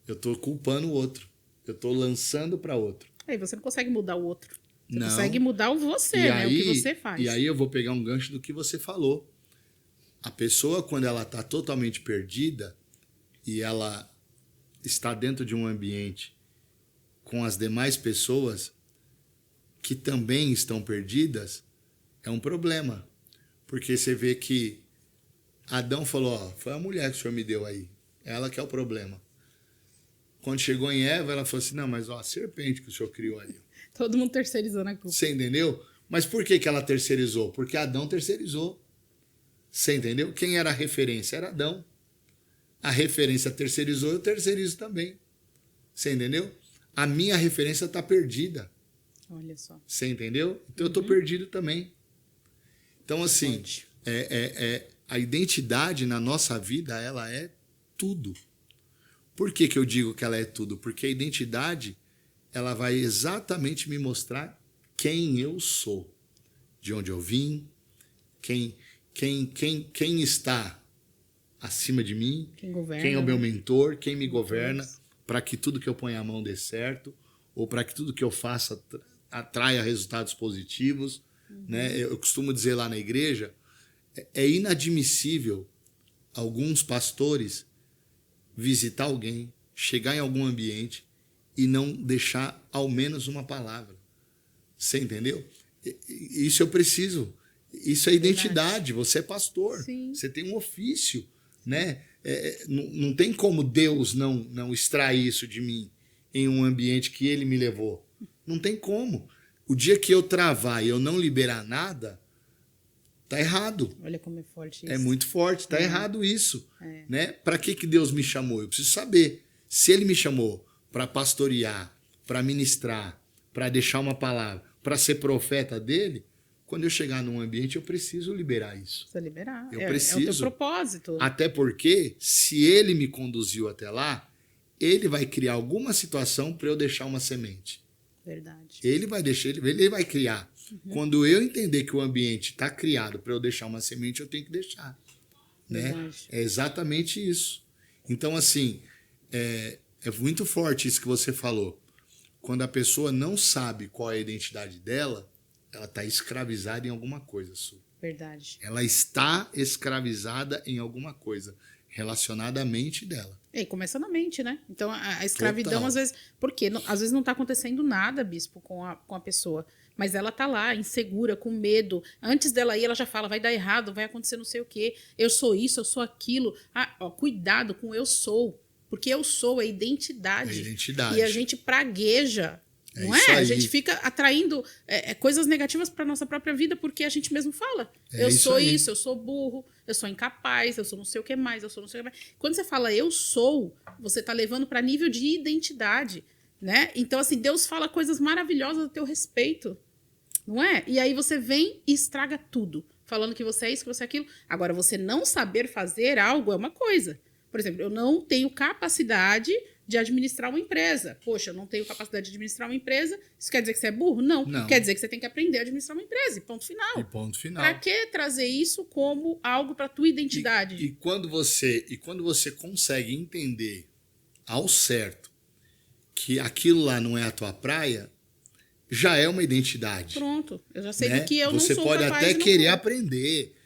Eu estou culpando o outro. Eu estou lançando para outro. Aí você não consegue mudar o outro. Você não consegue mudar você, né? O que você faz. E aí eu vou pegar um gancho do que você falou. A pessoa, quando ela está totalmente perdida e ela está dentro de um ambiente com as demais pessoas que também estão perdidas, é um problema. Porque você vê que Adão falou, ó, foi a mulher que o Senhor me deu aí. Ela que é o problema. Quando chegou em Eva, ela falou assim, não, mas ó, a serpente que o Senhor criou aí. Todo mundo terceirizando a culpa. Você entendeu? Mas por que ela terceirizou? Porque Adão terceirizou. Você entendeu? Quem era a referência? Era Adão. A referência terceirizou, eu terceirizo também. Você entendeu? A minha referência está perdida. Olha só. Você entendeu? Então eu estou perdido também. Então, assim, Pode. a identidade na nossa vida, ela é tudo. Por que eu digo que ela é tudo? Porque a identidade, ela vai exatamente me mostrar quem eu sou. De onde eu vim, quem está acima de mim, quem é o meu mentor, quem me governa, para que tudo que eu ponha a mão dê certo, ou para que tudo que eu faça atraia resultados positivos. Né? Eu costumo dizer lá na igreja, é inadmissível alguns pastores visitar alguém, chegar em algum ambiente e não deixar ao menos uma palavra. Você entendeu? Isso eu preciso. Isso é identidade. Você é pastor. Sim. Você tem um ofício, né? Não tem como Deus não extrair isso de mim em um ambiente que Ele me levou. Não tem como. O dia que eu travar e eu não liberar nada, tá errado. Olha como é forte isso. É muito forte. Tá errado isso. Né? Para que Deus me chamou? Eu preciso saber. Se Ele me chamou para pastorear, para ministrar, para deixar uma palavra, para ser profeta dele, quando eu chegar num ambiente, eu preciso liberar isso. Precisa liberar. Eu preciso. É o teu propósito. Até porque, se ele me conduziu até lá, ele vai criar alguma situação para eu deixar uma semente. Verdade. Ele vai deixar, ele vai criar. Quando eu entender que o ambiente está criado para eu deixar uma semente, eu tenho que deixar. Né? É exatamente isso. Então, assim, é muito forte isso que você falou. Quando a pessoa não sabe qual é a identidade dela, ela está escravizada em alguma coisa, Su. Verdade. Ela está escravizada em alguma coisa relacionada à mente dela. E começa na mente, né? Então, a escravidão, Total. às vezes... Por quê? Às vezes não está acontecendo nada, bispo, com a pessoa. Mas ela tá lá, insegura, com medo. Antes dela ir, ela já fala, vai dar errado, vai acontecer não sei o quê. Eu sou isso, eu sou aquilo. Cuidado com eu sou. Porque eu sou é identidade. É identidade. E a gente pragueja, não isso é? aí. A gente fica atraindo coisas negativas para nossa própria vida porque a gente mesmo fala. Eu isso sou aí. isso, eu sou burro, eu sou incapaz, eu sou não sei o que mais, eu sou não sei o que mais. Quando você fala eu sou, você tá levando para nível de identidade, né? Então, assim, Deus fala coisas maravilhosas a teu respeito, não é? E aí você vem e estraga tudo, falando que você é isso, que você é aquilo. Agora, você não saber fazer algo é uma coisa. Por exemplo, eu não tenho capacidade de administrar uma empresa. Poxa, eu não tenho capacidade de administrar uma empresa. Isso quer dizer que você é burro? Não. Quer dizer que você tem que aprender a administrar uma empresa. E ponto final. E ponto final. Para que trazer isso como algo para tua identidade? E quando você consegue entender ao certo que aquilo lá não é a tua praia, já é uma identidade. Pronto. Eu já sei né? do que eu você não sou pode capaz até e não querer vou. aprender,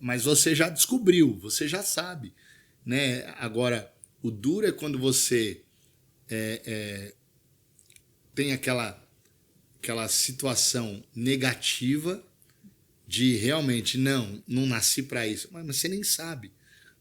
mas você já descobriu, você já sabe. Né? Agora, o duro é quando você tem aquela situação negativa de realmente, não nasci para isso. Mas você nem sabe.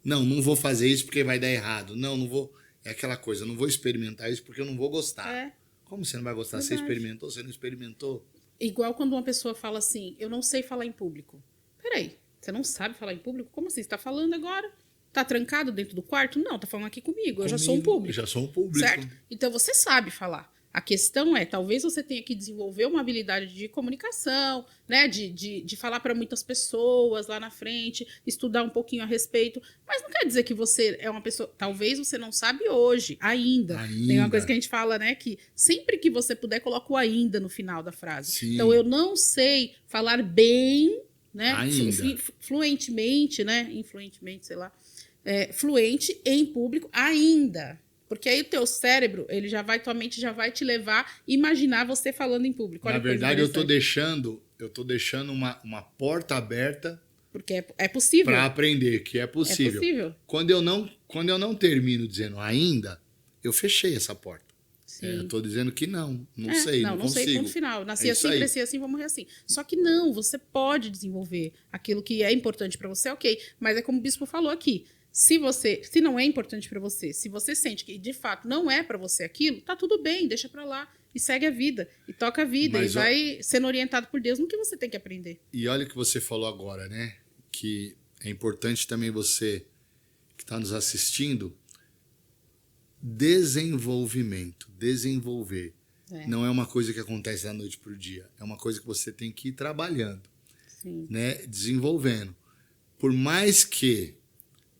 Não vou fazer isso porque vai dar errado. Não vou. É aquela coisa, não vou experimentar isso porque eu não vou gostar. Como você não vai gostar? Verdade. Você experimentou, você não experimentou? Igual quando uma pessoa fala assim, eu não sei falar em público. Peraí, você não sabe falar em público? Como assim? Você está falando agora? Tá trancado dentro do quarto? Não, tá falando aqui comigo. Eu já sou um público. Eu já sou um público. Certo? Então você sabe falar. A questão é, talvez você tenha que desenvolver uma habilidade de comunicação, né? De falar para muitas pessoas lá na frente, estudar um pouquinho a respeito. Mas não quer dizer que você é uma pessoa. Talvez você não sabe hoje, ainda. Tem uma coisa que a gente fala, né? Que sempre que você puder, coloca o ainda no final da frase. Sim. Então eu não sei falar bem, né? Ainda. Fluentemente, né? Influentemente, sei lá. Fluente em público ainda. Porque aí o teu cérebro, tua mente já vai te levar a imaginar você falando em público. Olha, na verdade, eu tô deixando uma porta aberta. Porque é possível. Para aprender, que é possível. É possível. Quando eu não termino dizendo ainda, eu fechei essa porta. Eu tô dizendo que não sei, não consigo. Sei, ponto final. Nasci assim, cresci assim, vou morrer assim. Só que não, você pode desenvolver aquilo que é importante para você, ok. Mas é como o bispo falou aqui. Se não é importante para você, se você sente que de fato não é para você aquilo, tá tudo bem, deixa para lá. e segue a vida, e toca a vida, Mas, e vai sendo orientado por Deus no que você tem que aprender. E olha o que você falou agora, né? Que é importante também você que está nos assistindo, desenvolvimento, desenvolver. Não é uma coisa que acontece da noite para o dia, é uma coisa que você tem que ir trabalhando, Sim. né? Desenvolvendo. Por mais que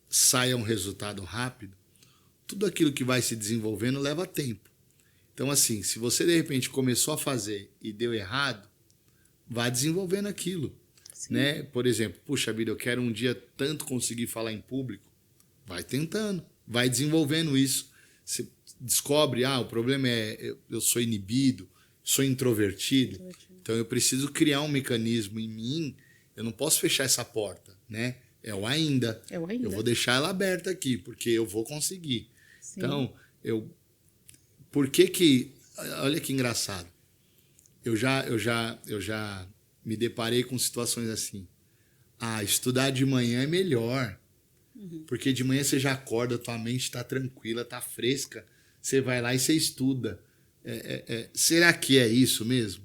saia um resultado rápido, tudo aquilo que vai se desenvolvendo leva tempo. Então, assim, se você de repente começou a fazer e deu errado, vá desenvolvendo aquilo. Né? Por exemplo, puxa vida, eu quero um dia tanto conseguir falar em público. Vai tentando, vai desenvolvendo isso. Você descobre, o problema é eu sou inibido, sou introvertido. Então eu preciso criar um mecanismo em mim. Eu não posso fechar essa porta, né? É o ainda. Eu vou deixar ela aberta aqui, porque eu vou conseguir. Sim. Então, por que olha que engraçado. Eu já me deparei com situações assim. Estudar de manhã é melhor. Porque de manhã você já acorda, tua mente está tranquila, está fresca. Você vai lá e você estuda. Será que é isso mesmo?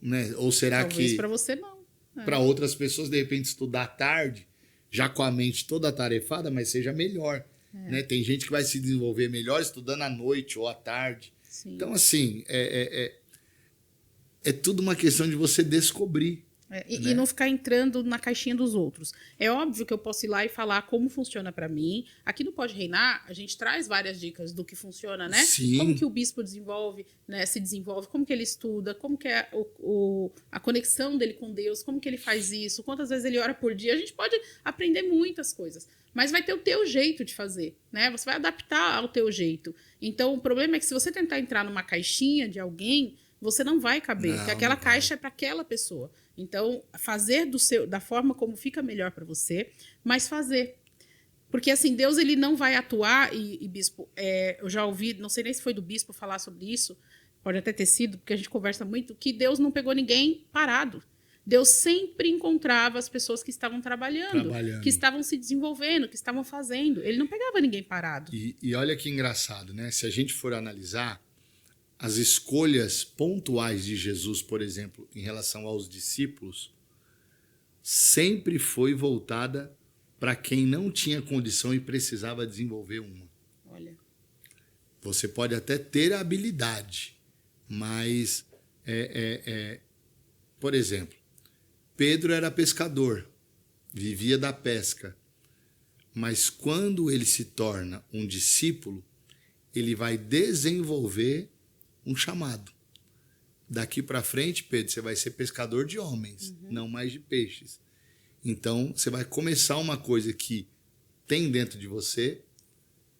Né? Ou será Talvez que... para você não. Para outras pessoas, de repente, estudar à tarde, já com a mente toda atarefada, mas seja melhor. Né? Tem gente que vai se desenvolver melhor estudando à noite ou à tarde. Sim. Então, assim, é tudo uma questão de você descobrir. E não ficar entrando na caixinha dos outros. É óbvio que eu posso ir lá e falar como funciona para mim. Aqui no Pode Reinar, a gente traz várias dicas do que funciona, né? Sim. Como que o bispo desenvolve, né? Se desenvolve, como que ele estuda, como que é a conexão dele com Deus, como que ele faz isso, quantas vezes ele ora por dia. A gente pode aprender muitas coisas, mas vai ter o teu jeito de fazer, né? Você vai adaptar ao teu jeito. Então, o problema é que se você tentar entrar numa caixinha de alguém, você não vai caber, porque aquela caixa é para aquela pessoa. Então, fazer da forma como fica melhor para você, mas fazer. Porque, assim, Deus ele não vai atuar, e bispo, eu já ouvi, não sei nem se foi do bispo falar sobre isso, pode até ter sido, porque a gente conversa muito, que Deus não pegou ninguém parado. Deus sempre encontrava as pessoas que estavam trabalhando, que estavam se desenvolvendo, que estavam fazendo. Ele não pegava ninguém parado. E olha que engraçado, né? Se a gente for analisar, as escolhas pontuais de Jesus, por exemplo, em relação aos discípulos, sempre foi voltada para quem não tinha condição e precisava desenvolver uma. Olha. Você pode até ter a habilidade, mas, por exemplo, Pedro era pescador, vivia da pesca, mas quando ele se torna um discípulo, ele vai desenvolver um chamado. Daqui para frente, Pedro, você vai ser pescador de homens, não mais de peixes. Então, você vai começar uma coisa que tem dentro de você,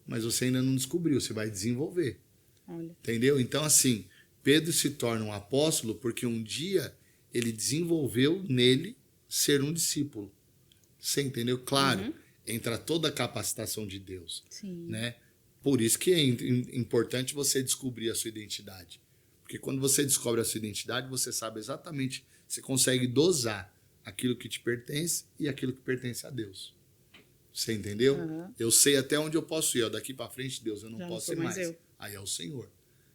mas você ainda não descobriu, você vai desenvolver. Olha. Entendeu? Então, assim, Pedro se torna um apóstolo porque um dia ele desenvolveu nele ser um discípulo. Você entendeu? Claro, entra toda a capacitação de Deus. Sim. Né? Por isso que é importante você descobrir a sua identidade. Porque quando você descobre a sua identidade, você sabe exatamente, você consegue dosar aquilo que te pertence e aquilo que pertence a Deus. Você entendeu? Eu sei até onde eu posso ir. Daqui para frente, Deus, eu não posso ir mais. Aí é o Senhor.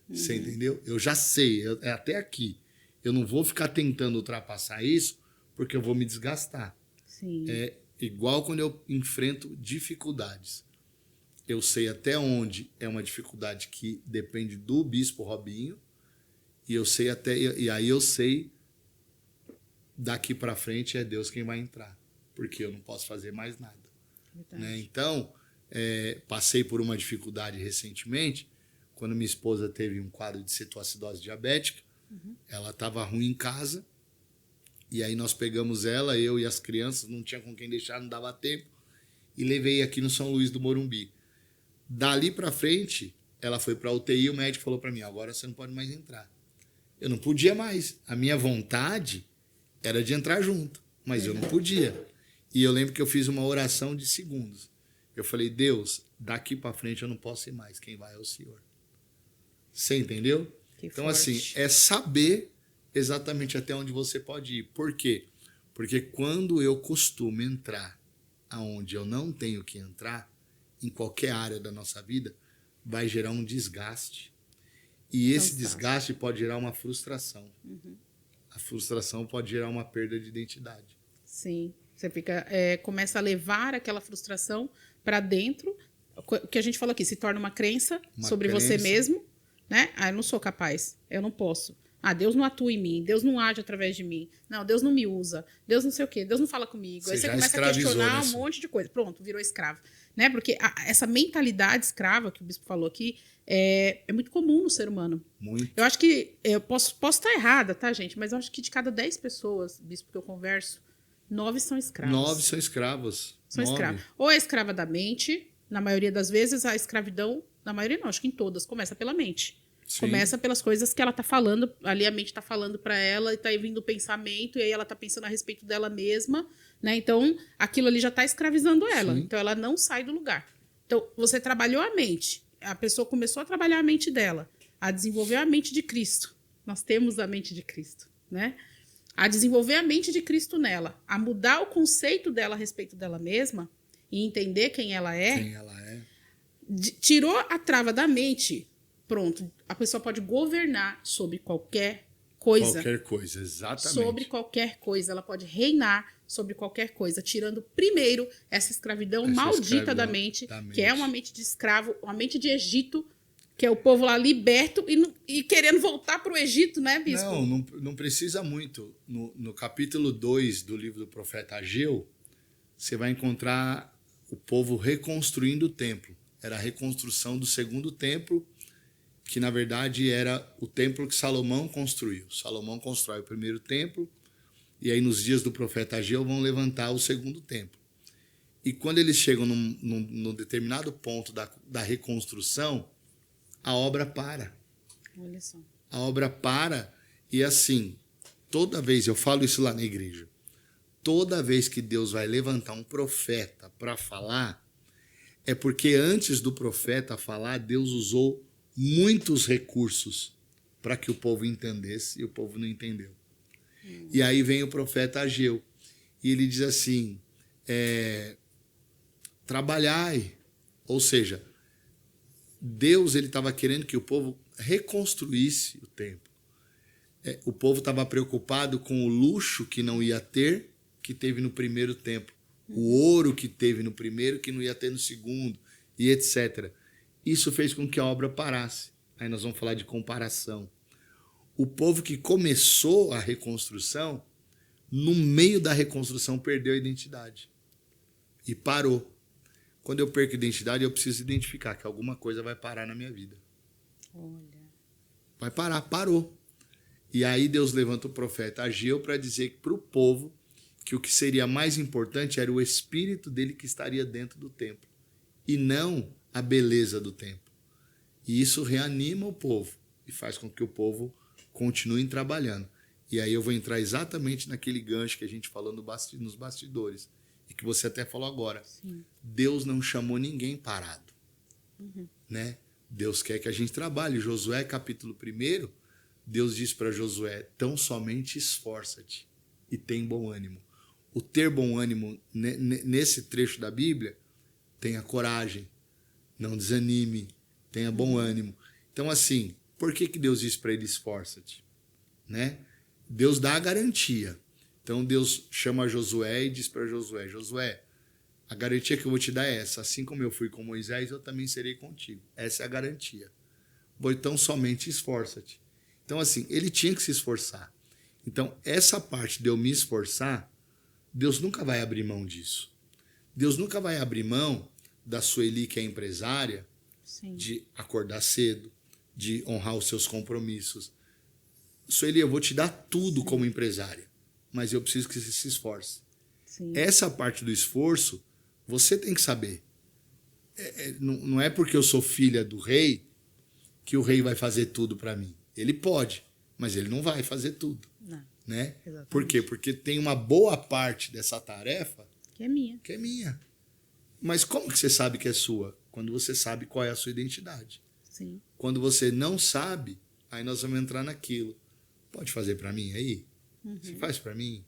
Você entendeu? Eu já sei, é até aqui. Eu não vou ficar tentando ultrapassar isso, porque eu vou me desgastar. Sim. É igual quando eu enfrento dificuldades. Eu sei até onde é uma dificuldade que depende do bispo Robinho, e aí eu sei daqui para frente é Deus quem vai entrar, porque eu não posso fazer mais nada. Né? Então, passei por uma dificuldade recentemente, quando minha esposa teve um quadro de cetoacidose diabética, ela estava ruim em casa, e aí nós pegamos ela, eu e as crianças, não tinha com quem deixar, não dava tempo, e levei aqui no São Luís do Morumbi. Dali para frente, ela foi para a UTI e o médico falou para mim, agora você não pode mais entrar. Eu não podia mais. A minha vontade era de entrar junto, mas eu não podia. E eu lembro que eu fiz uma oração de segundos. Eu falei, Deus, daqui para frente eu não posso ir mais, quem vai é o Senhor. Você entendeu? Então, assim, é saber exatamente até onde você pode ir. Por quê? Porque quando eu costumo entrar aonde eu não tenho que entrar, em qualquer área da nossa vida, vai gerar um desgaste. E esse Cansaço. desgaste pode gerar uma frustração. A frustração pode gerar uma perda de identidade. Sim. Você fica, começa a levar aquela frustração para dentro. O que a gente falou aqui, se torna uma crença sobre você mesmo, né? Ah, eu não sou capaz, eu não posso. Ah, Deus não atua em mim, Deus não age através de mim. Não, Deus não me usa, Deus não sei o quê, Deus não fala comigo. Aí você começa a questionar um monte de coisa. Pronto, virou escravo. Né? Porque essa mentalidade escrava que o bispo falou aqui é muito comum no ser humano. Muito. Eu acho que, eu posso estar errada, tá, gente? Mas eu acho que de cada 10 pessoas, bispo, que eu converso, 9 são escravos. 9 são escravos. São escravos. Ou é escrava da mente, na maioria das vezes, a escravidão, na maioria não, acho que em todas, começa pela mente. Sim. Começa pelas coisas que ela tá falando, ali a mente tá falando para ela e tá vindo o pensamento, e aí ela tá pensando a respeito dela mesma, né? Então, aquilo ali já tá escravizando ela. Sim. Então, ela não sai do lugar. Então, você trabalhou a mente, a pessoa começou a trabalhar a mente dela, a desenvolver a mente de Cristo. Nós temos a mente de Cristo, né? A desenvolver a mente de Cristo nela, a mudar o conceito dela a respeito dela mesma e entender quem ela é. Quem ela é. Tirou a trava da mente, pronto, a pessoa pode governar sobre qualquer coisa. Qualquer coisa, exatamente. Sobre qualquer coisa, ela pode reinar sobre qualquer coisa, tirando primeiro essa escravidão maldita da mente, que é uma mente de escravo, uma mente de Egito, que é o povo lá liberto e querendo voltar para o Egito, né, bispo? Não precisa muito. No capítulo 2 do livro do profeta Ageu, você vai encontrar o povo reconstruindo o templo. Era a reconstrução do segundo templo, que na verdade era o templo que Salomão construiu. Salomão constrói o primeiro templo, e aí nos dias do profeta Ageu vão levantar o segundo templo. E quando eles chegam num determinado ponto da reconstrução, a obra para. Olha só. A obra para e assim, toda vez, eu falo isso lá na igreja, toda vez que Deus vai levantar um profeta para falar, é porque antes do profeta falar, Deus usou muitos recursos para que o povo entendesse e o povo não entendeu. E aí vem o profeta Ageu e ele diz assim, trabalhai, ou seja, Deus ele estava querendo que o povo reconstruísse o templo. O povo estava preocupado com o luxo que não ia ter, que teve no primeiro templo. O ouro que teve no primeiro, que não ia ter no segundo, e etc. Isso fez com que a obra parasse. Aí nós vamos falar de comparação. O povo que começou a reconstrução, no meio da reconstrução, perdeu a identidade. E parou. Quando eu perco a identidade, eu preciso identificar que alguma coisa vai parar na minha vida. Olha. Vai parar, parou. E aí Deus levanta o profeta Ageu para dizer para o povo que o que seria mais importante era o espírito dele que estaria dentro do templo, e não a beleza do templo. E isso reanima o povo e faz com que o povo continue trabalhando. E aí eu vou entrar exatamente naquele gancho que a gente falou nos bastidores, e que você até falou agora. Sim. Deus não chamou ninguém parado. Né? Deus quer que a gente trabalhe. Josué, capítulo 1, Deus diz para Josué, tão somente esforça-te e tem bom ânimo. O ter bom ânimo nesse trecho da Bíblia, tenha coragem, não desanime, tenha bom ânimo. Então assim, por que Deus diz para ele esforça-te? Né? Deus dá a garantia. Então Deus chama Josué e diz para Josué, Josué, a garantia que eu vou te dar é essa, assim como eu fui com Moisés, eu também serei contigo. Essa é a garantia. Então somente esforça-te. Então assim, ele tinha que se esforçar. Então essa parte de eu me esforçar, Deus nunca vai abrir mão disso. Deus nunca vai abrir mão da Sueli, que é empresária, Sim. de acordar cedo, de honrar os seus compromissos. Sueli, eu vou te dar tudo Sim. como empresária, mas eu preciso que você se esforce. Sim. Essa parte do esforço, você tem que saber. Não é porque eu sou filha do rei que o rei vai fazer tudo para mim. Ele pode, mas ele não vai fazer tudo. Não. Né? Por quê? Porque tem uma boa parte dessa tarefa que é minha. Que é minha. Mas como que você sabe que é sua? Quando você sabe qual é a sua identidade. Sim. Quando você não sabe, aí nós vamos entrar naquilo. Pode fazer para mim aí? Você faz para mim?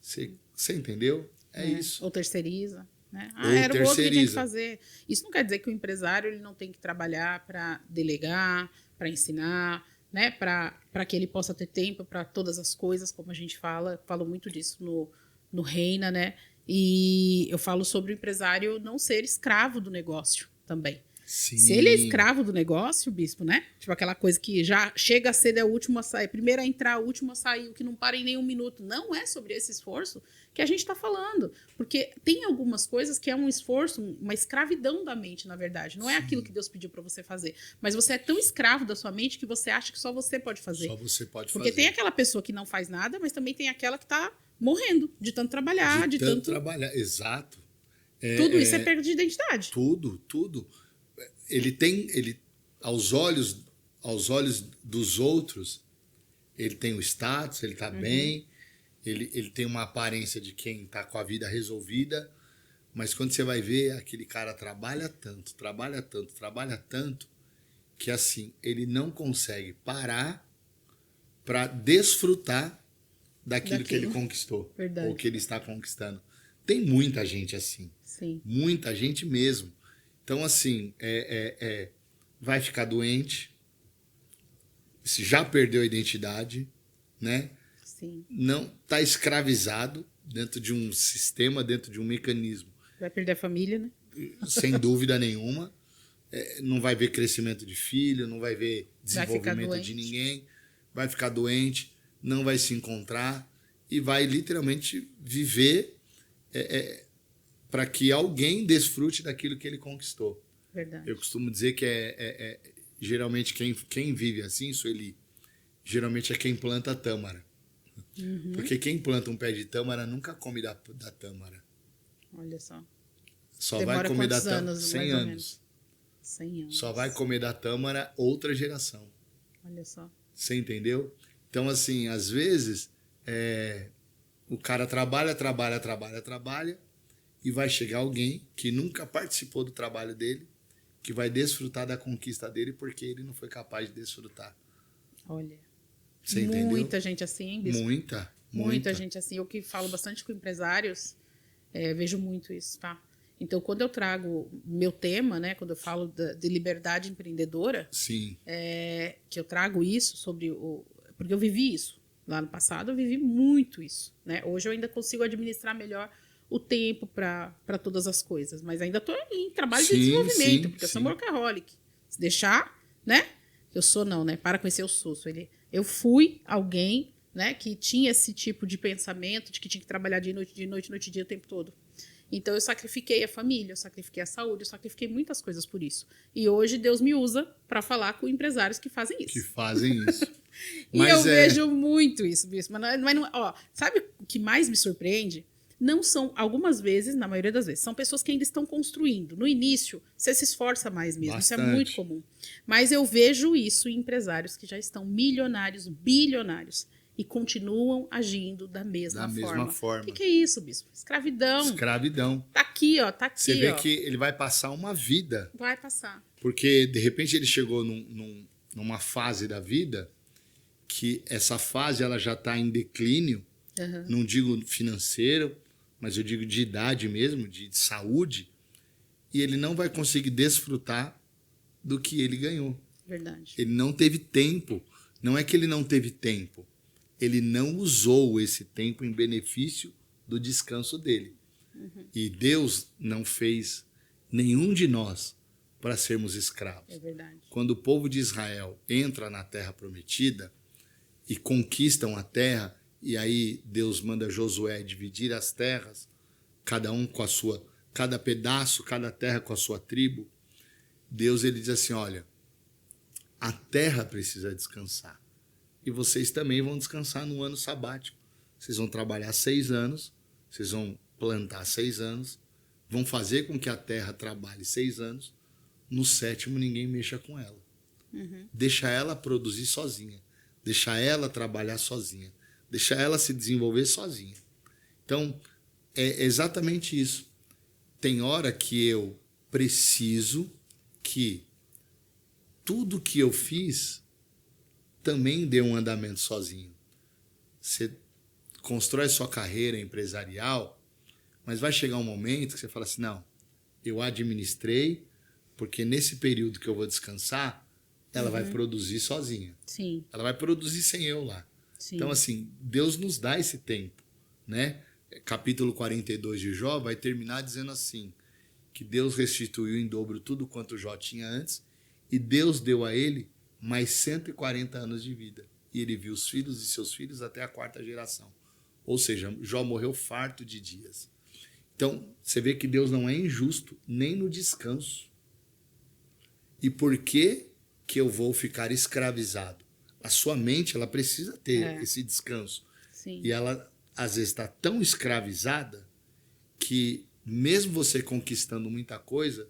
Você entendeu? É isso. Ou terceiriza. Né? Era o outro que tem que fazer. Isso não quer dizer que o empresário ele não tem que trabalhar para delegar, para ensinar, né? Para que ele possa ter tempo para todas as coisas, como a gente fala. Falo muito disso no Reina, né? E eu falo sobre o empresário não ser escravo do negócio também. Sim. Se ele é escravo do negócio, bispo, né? Tipo aquela coisa que já chega cedo, é o último a sair, primeiro a entrar, o último a sair, o que não para em nenhum minuto. Não é sobre esse esforço que a gente está falando. Porque tem algumas coisas que é um esforço, uma escravidão da mente, na verdade. Não é aquilo que Deus pediu para você fazer. Mas você é tão escravo da sua mente que você acha que só você pode fazer. Só você pode Porque fazer. tem aquela pessoa que não faz nada, mas também tem aquela que está morrendo de tanto trabalhar, de tanto trabalhar, exato. Tudo isso é perda de identidade. Tudo. Ele aos olhos dos outros, ele tem o status, ele tá bem, ele tem uma aparência de quem tá com a vida resolvida, mas quando você vai ver, aquele cara trabalha tanto, que assim, ele não consegue parar para desfrutar daquilo que ele conquistou. Verdade. Ou que ele está conquistando. Tem muita gente assim. Sim. Muita gente mesmo. Então, assim, vai ficar doente, se já perdeu a identidade, né? Sim. Não está escravizado dentro de um sistema, dentro de um mecanismo. Vai perder a família, né? Sem dúvida nenhuma. Não vai ver crescimento de filho, não vai ver desenvolvimento de ninguém. Vai ficar doente, não vai se encontrar e vai literalmente viver para que alguém desfrute daquilo que ele conquistou. Verdade. Eu costumo dizer que geralmente quem vive assim, Sueli, geralmente é quem planta tâmara. Porque quem planta um pé de tâmara nunca come da tâmara. Olha só. Só Demora vai comer da tâmara anos, 100 anos. 100 anos. Só vai comer da tâmara outra geração. Olha só. Você entendeu? Então, assim, às vezes, o cara trabalha e vai chegar alguém que nunca participou do trabalho dele, que vai desfrutar da conquista dele porque ele não foi capaz de desfrutar. Olha. Você entendeu? Muita gente assim, hein, bispo? Muita gente assim. Eu que falo bastante com empresários, vejo muito isso, tá? Então, quando eu trago meu tema, né, quando eu falo de liberdade empreendedora, sim, que eu trago isso sobre porque eu vivi isso. Lá no passado eu vivi muito isso, né? Hoje eu ainda consigo administrar melhor o tempo para todas as coisas, mas ainda estou em trabalho de desenvolvimento, porque eu sou workaholic. Se deixar, né? Eu sou não, né? Para com esse eu sou. Eu fui alguém, né, que tinha esse tipo de pensamento, de que tinha que trabalhar de noite, dia o tempo todo. Então eu sacrifiquei a família, eu sacrifiquei a saúde, eu sacrifiquei muitas coisas por isso. E hoje Deus me usa para falar com empresários que fazem isso. E eu vejo muito isso, bispo. Mas não, ó, sabe o que mais me surpreende? Não são, algumas vezes, na maioria das vezes, são pessoas que ainda estão construindo. No início, você se esforça mais mesmo, bastante. Isso é muito comum. Mas eu vejo isso em empresários que já estão milionários, bilionários, e continuam agindo da mesma forma. O que é isso, bispo? Escravidão. Tá aqui, ó, tá aqui. Você vê que ele vai passar uma vida. Vai passar. Porque, de repente, ele chegou numa fase da vida que essa fase ela já está em declínio, não digo financeiro, mas eu digo de idade mesmo, de saúde, e ele não vai conseguir desfrutar do que ele ganhou. Verdade. Ele não teve tempo. Não é que ele não teve tempo. Ele não usou esse tempo em benefício do descanso dele. E Deus não fez nenhum de nós para sermos escravos. É verdade. Quando o povo de Israel entra na terra prometida e conquistam a terra, e aí Deus manda Josué dividir as terras, cada um com a sua, cada pedaço, cada terra com a sua tribo. Deus ele diz assim, olha, a terra precisa descansar. E vocês também vão descansar no ano sabático. Vocês vão trabalhar 6 anos, vocês vão plantar 6 anos, vão fazer com que a terra trabalhe 6 anos, no 7º ninguém mexa com ela. Deixa ela produzir sozinha, deixa ela trabalhar sozinha, deixa ela se desenvolver sozinha. Então, é exatamente isso. Tem hora que eu preciso que tudo que eu fiz também dê um andamento sozinho. Você constrói sua carreira empresarial, mas vai chegar um momento que você fala assim, não, eu administrei, porque nesse período que eu vou descansar, ela vai produzir sozinha. Sim. Ela vai produzir sem eu lá. Sim. Então, assim, Deus nos dá esse tempo, né? Capítulo 42 de Jó vai terminar dizendo assim, que Deus restituiu em dobro tudo quanto Jó tinha antes, e Deus deu a ele mais 140 anos de vida. E ele viu os filhos de seus filhos até a 4ª geração. Ou seja, Jó morreu farto de dias. Então, você vê que Deus não é injusto nem no descanso. E por que eu vou ficar escravizado? A sua mente, ela precisa ter esse descanso. Sim. E ela, às vezes, está tão escravizada que, mesmo você conquistando muita coisa,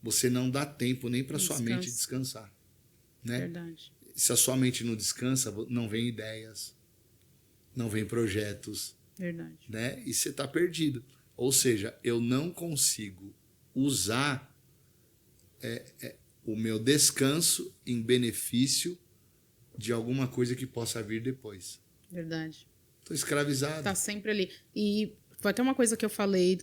você não dá tempo nem para sua mente descansar. Né? Verdade. Se a sua mente não descansa, não vem ideias, não vem projetos. Verdade. Né? E você está perdido. Ou seja, eu não consigo usar o meu descanso em benefício de alguma coisa que possa vir depois. Verdade. Estou escravizado. Tá sempre ali. E foi até uma coisa que eu falei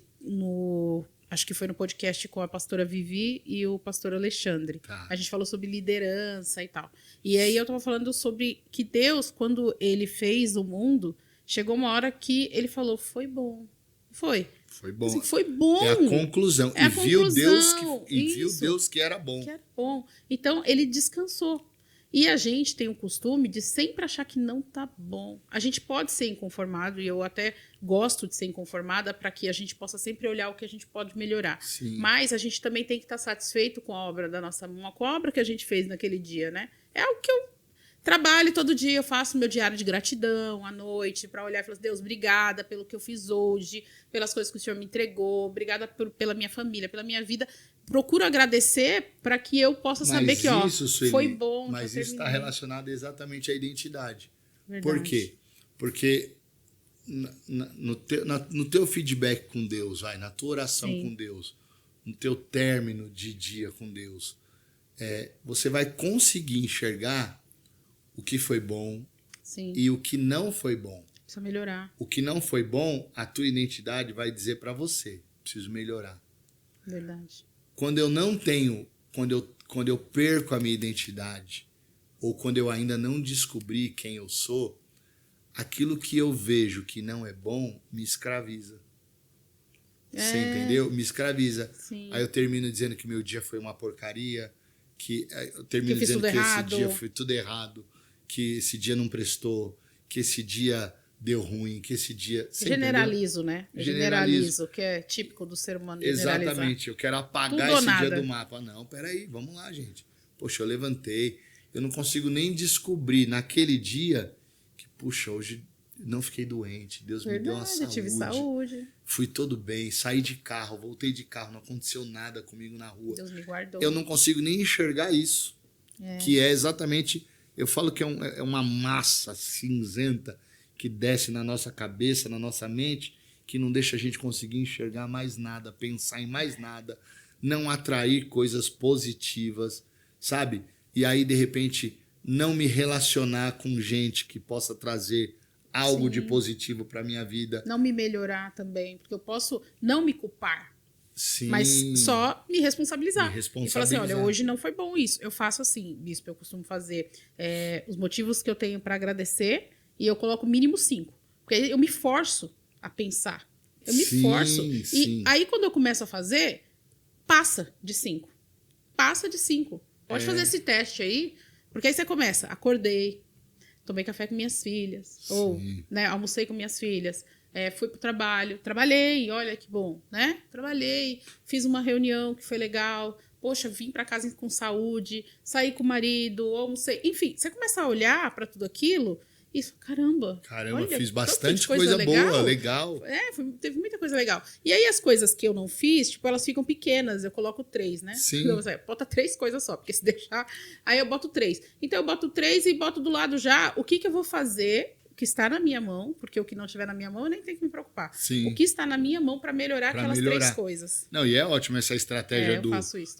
acho que foi no podcast com a pastora Vivi e o pastor Alexandre. Tá. A gente falou sobre liderança e tal. E aí eu tava falando sobre que Deus, quando ele fez o mundo, chegou uma hora que ele falou, foi bom. Foi. Foi bom. Assim, foi bom. É a conclusão. É a viu conclusão. viu Deus que era bom. Que era bom. Então, ele descansou. E a gente tem o costume de sempre achar que não tá bom. A gente pode ser inconformado, e eu até gosto de ser inconformada para que a gente possa sempre olhar o que a gente pode melhorar. Sim. Mas a gente também tem que estar satisfeito com a obra da nossa mão, com a obra que a gente fez naquele dia, né? É algo que eu trabalho todo dia, eu faço meu diário de gratidão à noite, para olhar e falar, Deus, obrigada pelo que eu fiz hoje, pelas coisas que o Senhor me entregou, obrigada pela minha família, pela minha vida. Procuro agradecer para que eu possa saber que Sueli, foi bom. Mas isso está relacionado exatamente à identidade. Verdade. Por quê? Porque no teu feedback com Deus, na tua oração com Deus, no teu término de dia com Deus, você vai conseguir enxergar o que foi bom e o que não foi bom. Precisa melhorar. O que não foi bom, a tua identidade vai dizer para você, preciso melhorar. Verdade. Quando eu não tenho, quando eu perco a minha identidade, ou quando eu ainda não descobri quem eu sou, aquilo que eu vejo que não é bom me escraviza. Você entendeu? Me escraviza. Sim. Aí eu termino dizendo que meu dia foi uma porcaria, eu termino dizendo que esse dia foi tudo errado, que esse dia não prestou, que esse dia deu ruim, que esse dia... Generalizo, né? Generalizo, que é típico do ser humano. Exatamente, eu quero apagar esse dia do mapa. Não, peraí, vamos lá, gente. Poxa, eu levantei, eu não consigo nem descobrir naquele dia que, puxa, hoje não fiquei doente, Deus me deu uma saúde. Eu tive saúde. Fui todo bem, saí de carro, voltei de carro, não aconteceu nada comigo na rua. Deus me guardou. Eu não consigo nem enxergar isso, que é exatamente, eu falo que é uma massa cinzenta que desce na nossa cabeça, na nossa mente, que não deixa a gente conseguir enxergar mais nada, pensar em mais nada, não atrair coisas positivas, sabe? E aí, de repente, não me relacionar com gente que possa trazer algo de positivo para minha vida. Não me melhorar também, porque eu posso não me culpar, Sim. mas só me responsabilizar. E falar assim, olha, hoje não foi bom isso. Eu faço assim, bispo, eu costumo fazer os motivos que eu tenho para agradecer, e eu coloco mínimo 5. Porque eu me forço a pensar. Eu me forço. E aí, quando eu começo a fazer, passa de 5. Passa de 5. Pode fazer esse teste aí, porque aí você começa. Acordei, tomei café com minhas filhas. Ou, almocei com minhas filhas. Fui pro trabalho. Trabalhei, olha que bom, né? Trabalhei, fiz uma reunião que foi legal. Poxa, vim para casa com saúde, saí com o marido, almocei. Enfim, você começa a olhar para tudo aquilo... Isso, caramba, olha, fiz bastante coisa boa, legal. Teve muita coisa legal. E aí as coisas que eu não fiz, tipo, elas ficam pequenas, eu coloco 3, né? Sim. Bota 3 coisas só, porque se deixar, aí eu boto 3. Então eu boto 3 e boto do lado já o que eu vou fazer, o que está na minha mão, porque o que não estiver na minha mão eu nem tenho que me preocupar. Sim. O que está na minha mão para melhorar aquelas 3 coisas. Não, e é ótimo essa estratégia do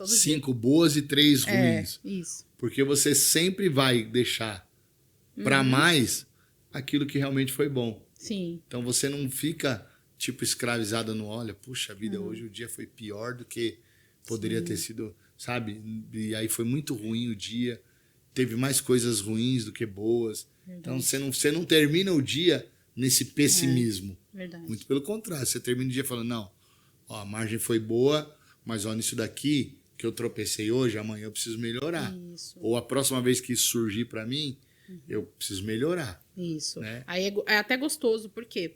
5 boas e 3 ruins. Isso. Porque você sempre vai deixar para mais aquilo que realmente foi bom. Sim. Então você não fica tipo escravizado no olha, puxa vida, hoje o dia foi pior do que poderia ter sido, sabe? E aí foi muito ruim o dia. teve mais coisas ruins do que boas. Verdade. Então você não termina o dia nesse pessimismo. Verdade. Muito pelo contrário, você termina o dia falando, não, ó, a margem foi boa, mas ó, nisso daqui que eu tropecei hoje, amanhã eu preciso melhorar. Isso. Ou a próxima vez que isso surgir para mim, eu preciso melhorar. Isso. Né? Aí é até gostoso, porque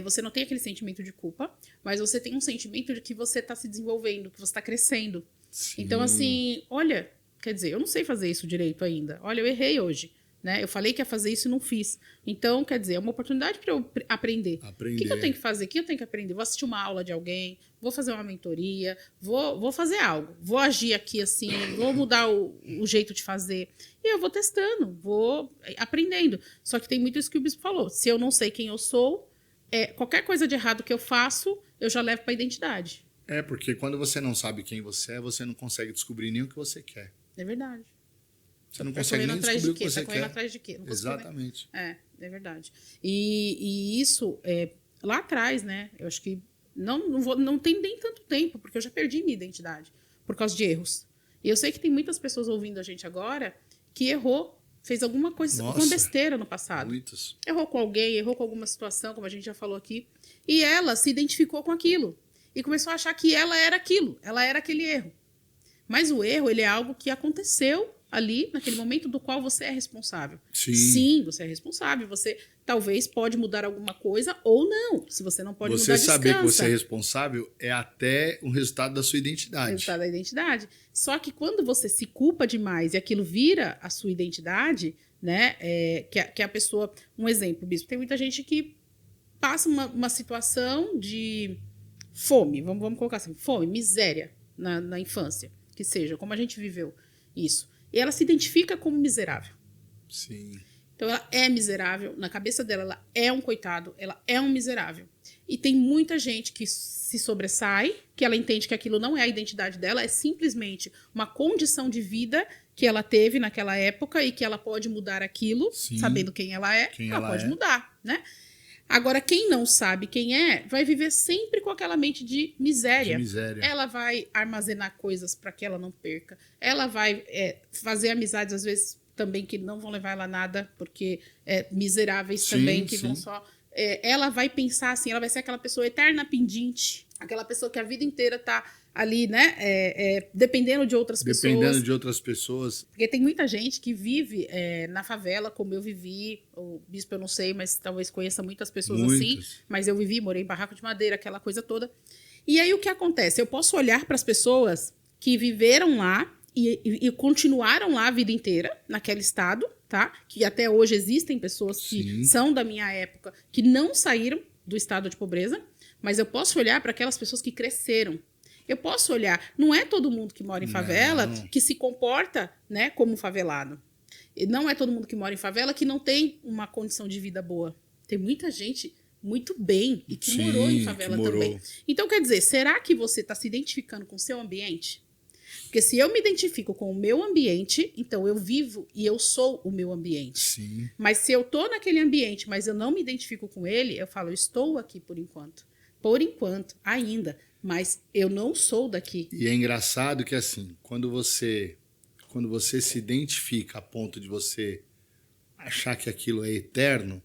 você não tem aquele sentimento de culpa, mas você tem um sentimento de que você está se desenvolvendo, que você está crescendo. Sim. Então, assim, olha, quer dizer, eu não sei fazer isso direito ainda. Olha, eu errei hoje. Né? Eu falei que ia fazer isso e não fiz. Então, quer dizer, é uma oportunidade para eu aprender. O que eu tenho que fazer? O que eu tenho que aprender? Vou assistir uma aula de alguém, vou fazer uma mentoria, vou fazer algo. Vou agir aqui assim, vou mudar o jeito de fazer. E eu vou testando, vou aprendendo. Só que tem muito isso que o Bispo falou. Se eu não sei quem eu sou, qualquer coisa de errado que eu faço, eu já levo para a identidade. Porque quando você não sabe quem você é, você não consegue descobrir nem o que você quer. É verdade. Você não consegue nem descobrir o que você quer. Correndo atrás de quê? Exatamente. É verdade. E isso, lá atrás, né? Eu acho que não tem nem tanto tempo, porque eu já perdi minha identidade por causa de erros. E eu sei que tem muitas pessoas ouvindo a gente agora que errou, fez alguma coisa, alguma besteira no passado. Muitas. Errou com alguém, errou com alguma situação, como a gente já falou aqui. E ela se identificou com aquilo. E começou a achar que ela era aquilo, ela era aquele erro. Mas o erro, ele é algo que aconteceu ali, naquele momento do qual você é responsável. Sim, você é responsável. Você talvez pode mudar alguma coisa ou não. Se você não pode mudar, descansa. Você saber que você é responsável é até o resultado da sua identidade. O resultado da identidade. Só que quando você se culpa demais e aquilo vira a sua identidade, né? Que a pessoa... Um exemplo, Bispo. Tem muita gente que passa uma situação de fome. Vamos colocar assim. Fome, miséria na infância. Que seja, como a gente viveu isso. E ela se identifica como miserável. Sim. Então, ela é miserável. Na cabeça dela, ela é um coitado. Ela é um miserável. E tem muita gente que se sobressai, que ela entende que aquilo não é a identidade dela, é simplesmente uma condição de vida que ela teve naquela época e que ela pode mudar aquilo, Sim. Sabendo quem ela é, ela pode mudar, né? Agora, quem não sabe quem vai viver sempre com aquela mente de miséria. Ela vai armazenar coisas para que ela não perca. Ela vai fazer amizades, às vezes, também que não vão levar ela a nada, porque miseráveis também, que vão só... ela vai pensar assim, ela vai ser aquela pessoa eterna pendente, aquela pessoa que a vida inteira tá ali, né, dependendo de outras pessoas. Dependendo de outras pessoas. Porque tem muita gente que vive na favela, como eu vivi. O Bispo eu não sei, mas talvez conheça muitas pessoas assim. Mas eu vivi, morei em barraco de madeira, aquela coisa toda. E aí o que acontece? Eu posso olhar para as pessoas que viveram lá e continuaram lá a vida inteira, naquele estado, tá? Que até hoje existem pessoas que são da minha época, que não saíram do estado de pobreza. Mas eu posso olhar para aquelas pessoas que cresceram. Eu posso olhar, não é todo mundo que mora em favela que se comporta, né, como favelado. E não é todo mundo que mora em favela que não tem uma condição de vida boa. Tem muita gente muito bem e que morou em favela também. Então, quer dizer, será que você está se identificando com o seu ambiente? Porque se eu me identifico com o meu ambiente, então eu vivo e eu sou o meu ambiente. Sim. Mas se eu estou naquele ambiente, mas eu não me identifico com ele, eu falo, eu estou aqui por enquanto. Por enquanto, ainda. Mas eu não sou daqui. E é engraçado que, assim, quando você se identifica a ponto de você achar que aquilo é eterno,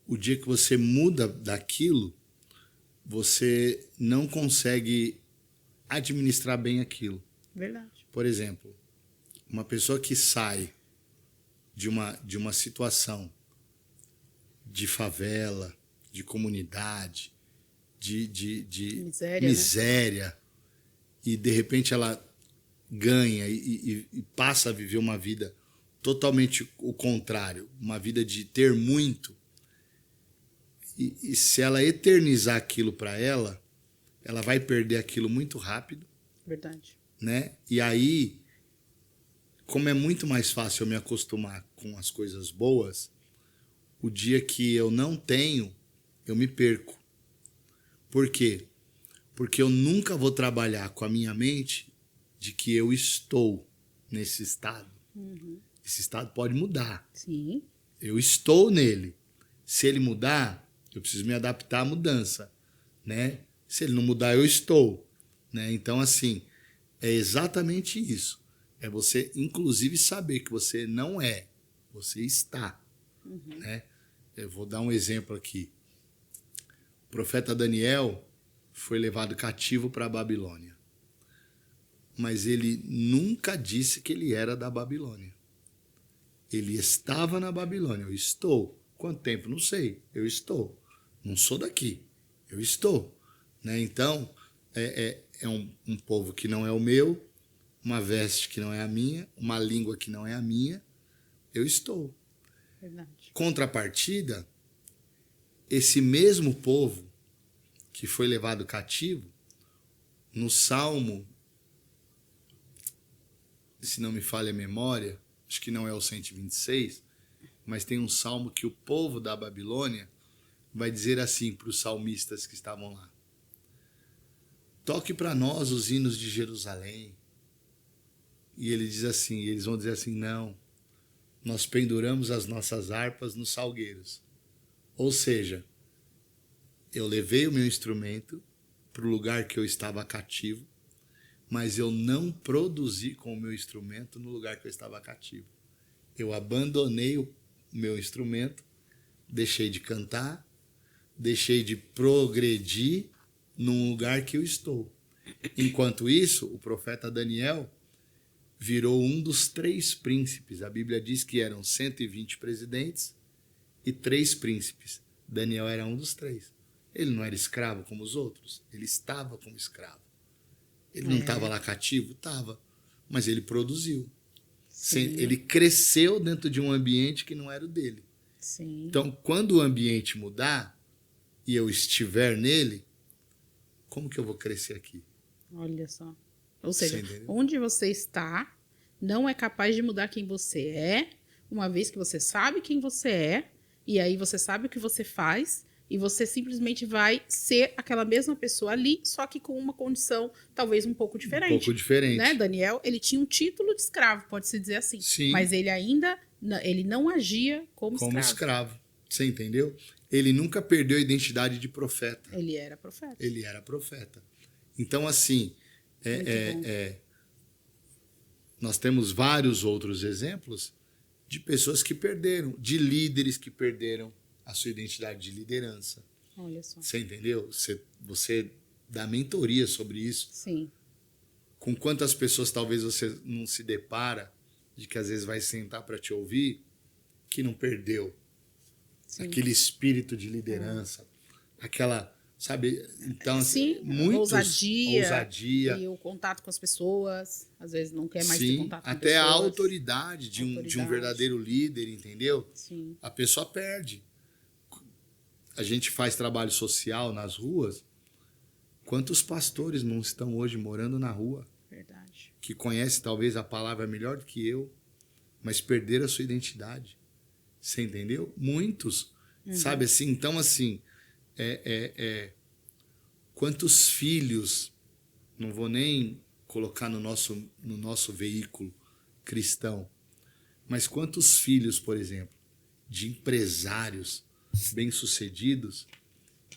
o dia que você muda daquilo, você não consegue administrar bem aquilo. Verdade. Por exemplo, uma pessoa que sai de uma situação de favela, de comunidade, de miséria, né? E de repente ela ganha e passa a viver uma vida totalmente o contrário, uma vida de ter muito. E se ela eternizar aquilo para ela vai perder aquilo muito rápido. Verdade. Né? E aí, como é muito mais fácil eu me acostumar com as coisas boas, o dia que eu não tenho, eu me perco. Por quê? Porque eu nunca vou trabalhar com a minha mente de que eu estou nesse estado. Esse estado pode mudar. Sim. Eu estou nele. Se ele mudar, eu preciso me adaptar à mudança, né? Se ele não mudar, eu estou, né? Então, assim, é exatamente isso. É você, inclusive, saber que você não é, você está. Né? Eu vou dar um exemplo aqui. O profeta Daniel foi levado cativo para a Babilônia. Mas ele nunca disse que ele era da Babilônia. Ele estava na Babilônia. Eu estou. Quanto tempo? Não sei. Eu estou. Não sou daqui. Eu estou. Né? Então, é um povo que não é o meu, uma veste que não é a minha, uma língua que não é a minha. Eu estou. Verdade. Contrapartida, esse mesmo povo que foi levado cativo, no Salmo, se não me falha a memória, acho que não é o 126, mas tem um salmo que o povo da Babilônia vai dizer assim para os salmistas que estavam lá: toque para nós os hinos de Jerusalém. E ele diz assim, eles vão dizer assim: não, nós penduramos as nossas harpas nos salgueiros. Ou seja, eu levei o meu instrumento para o lugar que eu estava cativo, mas eu não produzi com o meu instrumento no lugar que eu estava cativo. Eu abandonei o meu instrumento, deixei de cantar, deixei de progredir num lugar que eu estou. Enquanto isso, o profeta Daniel virou um dos 3 príncipes. A Bíblia diz que eram 120 presidentes e 3 príncipes. Daniel era um dos 3. Ele não era escravo como os outros, ele estava como escravo. Ele não estava lá cativo? Estava. Mas ele produziu. Ele cresceu dentro de um ambiente que não era o dele. Sim. Então, quando o ambiente mudar e eu estiver nele, como que eu vou crescer aqui? Olha só. Ou seja, onde você está não é capaz de mudar quem você é, uma vez que você sabe quem você é, e aí você sabe o que você faz, e você simplesmente vai ser aquela mesma pessoa ali, só que com uma condição talvez um pouco diferente. Um pouco diferente. Né? Daniel, ele tinha um título de escravo, pode-se dizer assim. Sim. Mas ele ainda ele não agia como escravo. Você entendeu? Ele nunca perdeu a identidade de profeta. Ele era profeta. Ele era profeta. Então, assim, nós temos vários outros exemplos de pessoas que perderam, de líderes que perderam a sua identidade de liderança. Olha só. Você entendeu? Você dá mentoria sobre isso. Sim. Com quantas pessoas talvez você não se depara, de que às vezes vai sentar para te ouvir, que não perdeu. Sim. Aquele espírito de liderança, aquela, sabe? Então, assim, muitos, ousadia e o contato com as pessoas, às vezes não quer mais ter contato com até pessoas. a autoridade de um verdadeiro líder, entendeu? Sim. A pessoa perde. A gente faz trabalho social nas ruas. Quantos pastores não estão hoje morando na rua? Verdade. Que conhecem talvez a palavra melhor do que eu, mas perderam a sua identidade. Você entendeu? Muitos. Sabe assim? Então, assim, quantos filhos, não vou nem colocar no nosso veículo cristão, mas quantos filhos, por exemplo, de empresários bem-sucedidos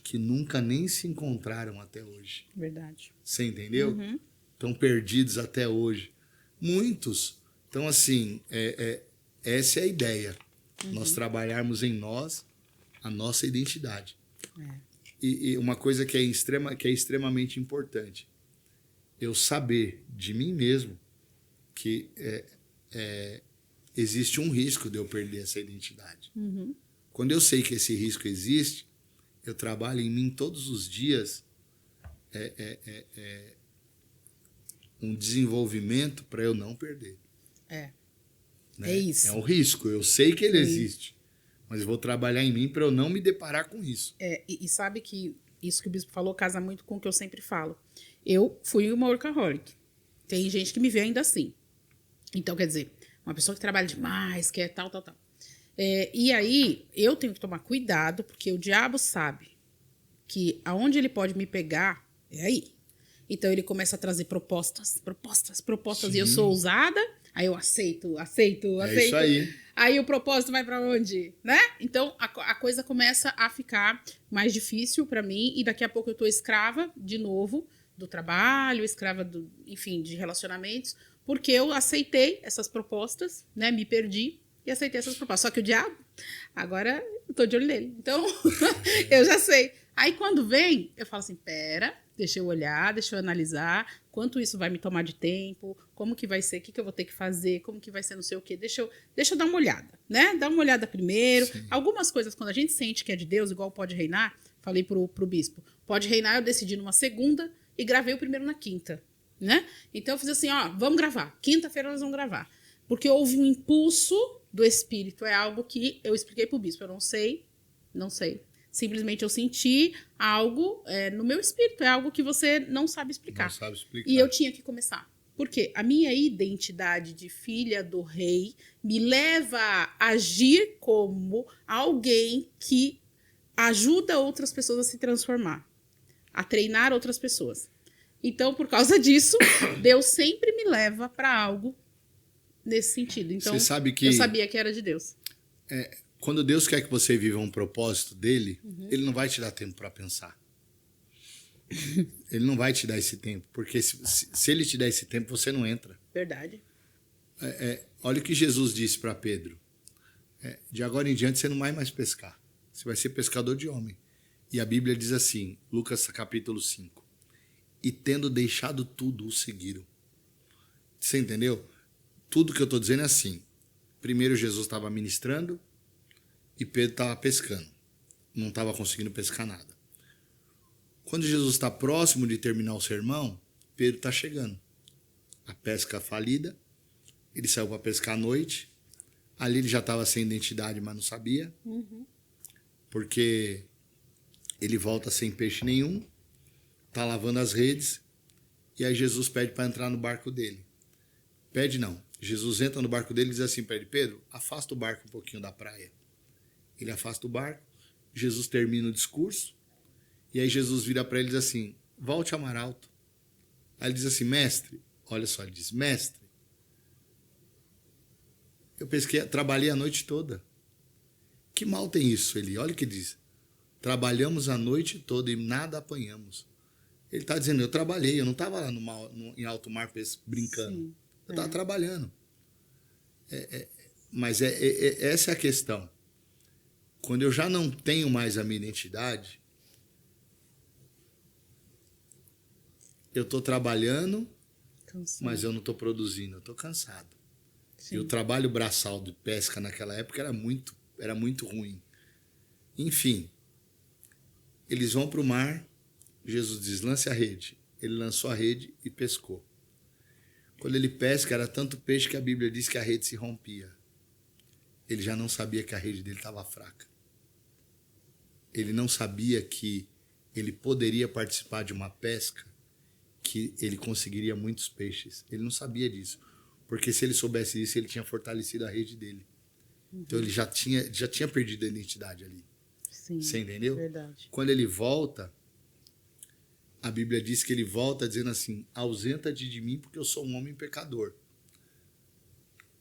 que nunca nem se encontraram até hoje. Verdade. Você entendeu? Estão perdidos até hoje. Muitos. Então, assim, essa é a ideia. Nós trabalharmos em nós a nossa identidade. E uma coisa que é extremamente importante, eu saber de mim mesmo que existe um risco de eu perder essa identidade. Quando eu sei que esse risco existe, eu trabalho em mim todos os dias um desenvolvimento para eu não perder. Né? É isso. É um risco, eu sei que ele existe, mas eu vou trabalhar em mim para eu não me deparar com isso. E sabe que isso que o Bispo falou casa muito com o que eu sempre falo. Eu fui uma workaholic. Tem gente que me vê ainda assim. Então, quer dizer, uma pessoa que trabalha demais, que é tal. E aí, eu tenho que tomar cuidado, porque o diabo sabe que aonde ele pode me pegar é aí. Então, ele começa a trazer propostas. Sim. E eu sou ousada, aí eu aceito. É isso aí. Aí o propósito vai pra onde, né? Então, a coisa começa a ficar mais difícil pra mim, e daqui a pouco eu tô escrava, de novo, do trabalho, escrava, enfim, de relacionamentos, Porque eu aceitei essas propostas, né? Me perdi e aceitei essas propostas. Só que o diabo, agora eu tô de olho nele. Então, eu já sei. Aí quando vem, eu falo assim, pera, deixa eu olhar, deixa eu analisar, quanto isso vai me tomar de tempo, como que vai ser, o que eu vou ter que fazer, como que vai ser não sei o quê. Deixa eu dar uma olhada, né? Dar uma olhada primeiro. Sim. Algumas coisas, quando a gente sente que é de Deus, igual Pode Reinar, falei pro bispo, Pode Reinar eu decidi numa segunda e gravei o primeiro na quinta, né? Então eu fiz assim, ó, vamos gravar. Quinta-feira nós vamos gravar. Porque houve um impulso do Espírito, é algo que eu expliquei pro bispo, eu não sei. Simplesmente eu senti algo no meu espírito, é algo que você não sabe explicar. Não sabe explicar. E eu tinha que começar. Por quê? A minha identidade de filha do rei me leva a agir como alguém que ajuda outras pessoas a se transformar, a treinar outras pessoas. Então, por causa disso, Deus sempre me leva para algo nesse sentido. Então, Você sabe que eu sabia que era de Deus. quando Deus quer que você viva um propósito dele, ele não vai te dar tempo para pensar. Ele não vai te dar esse tempo, porque se ele te der esse tempo, você não entra. Verdade. Olha o que Jesus disse para Pedro. De agora em diante você não vai mais pescar. Você vai ser pescador de homem. E a Bíblia diz assim, Lucas capítulo 5. E tendo deixado tudo, o seguiram. Você entendeu? Tudo que eu estou dizendo é assim. Primeiro Jesus estava ministrando e Pedro estava pescando. Não estava conseguindo pescar nada. Quando Jesus está próximo de terminar o sermão, Pedro está chegando. A pesca falida, ele saiu para pescar à noite. Ali ele já estava sem identidade, mas não sabia. Porque ele volta sem peixe nenhum, está lavando as redes, e aí Jesus pede para entrar no barco dele. Pede não. Jesus entra no barco dele e diz assim para ele, Pedro, afasta o barco um pouquinho da praia. Ele afasta o barco, Jesus termina o discurso, e aí Jesus vira para ele e diz assim, volte a mar alto. Aí ele diz assim, mestre, olha só, ele diz, mestre, eu pesquei, trabalhei a noite toda. Que mal tem isso, ele? Olha o que diz. Trabalhamos a noite toda e nada apanhamos. Ele está dizendo, eu trabalhei, eu não estava lá em alto mar brincando. Sim, eu estava trabalhando. Mas essa é a questão. Quando eu já não tenho mais a minha identidade, eu estou trabalhando, Cansado. mas eu não estou produzindo, eu estou cansado. Sim. E o trabalho braçal de pesca naquela época era muito ruim. Enfim, eles vão para o mar, Jesus diz, lance a rede. Ele lançou a rede e pescou. Quando ele pesca, era tanto peixe que a Bíblia diz que a rede se rompia. Ele já não sabia que a rede dele estava fraca. Ele não sabia que ele poderia participar de uma pesca que ele conseguiria muitos peixes. Ele não sabia disso. Porque se ele soubesse disso, ele tinha fortalecido a rede dele. Então ele já tinha perdido a identidade ali. Sim, você entendeu? Verdade. Quando ele volta, a Bíblia diz que ele volta dizendo assim, ausenta-te de mim porque eu sou um homem pecador.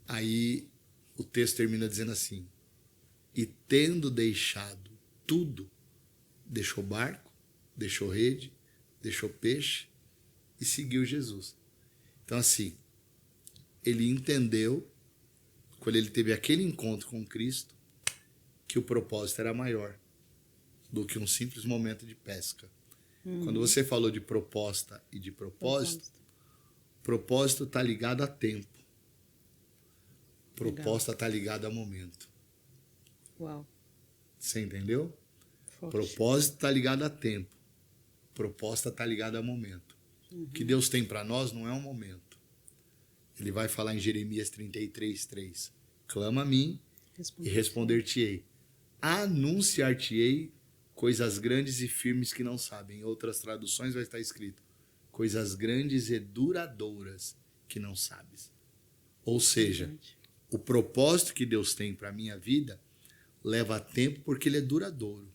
Aí o texto termina dizendo assim, e tendo deixado tudo, deixou barco, deixou rede, deixou peixe e seguiu Jesus. Então assim, ele entendeu, quando ele teve aquele encontro com Cristo, que o propósito era maior do que um simples momento de pesca. Quando você falou de proposta e de propósito está ligado a tempo. Proposta está ligada a momento. Uau. Você entendeu? Forte. Propósito está ligado a tempo. Proposta está ligada a momento. O que Deus tem para nós não é um momento. Ele vai falar em Jeremias 33:3. Clama a mim e responder-te-ei. Anunciar-te-ei coisas grandes e firmes que não sabem. Em outras traduções vai estar escrito coisas grandes e duradouras que não sabes. Ou seja, o propósito que Deus tem para a minha vida leva tempo porque ele é duradouro.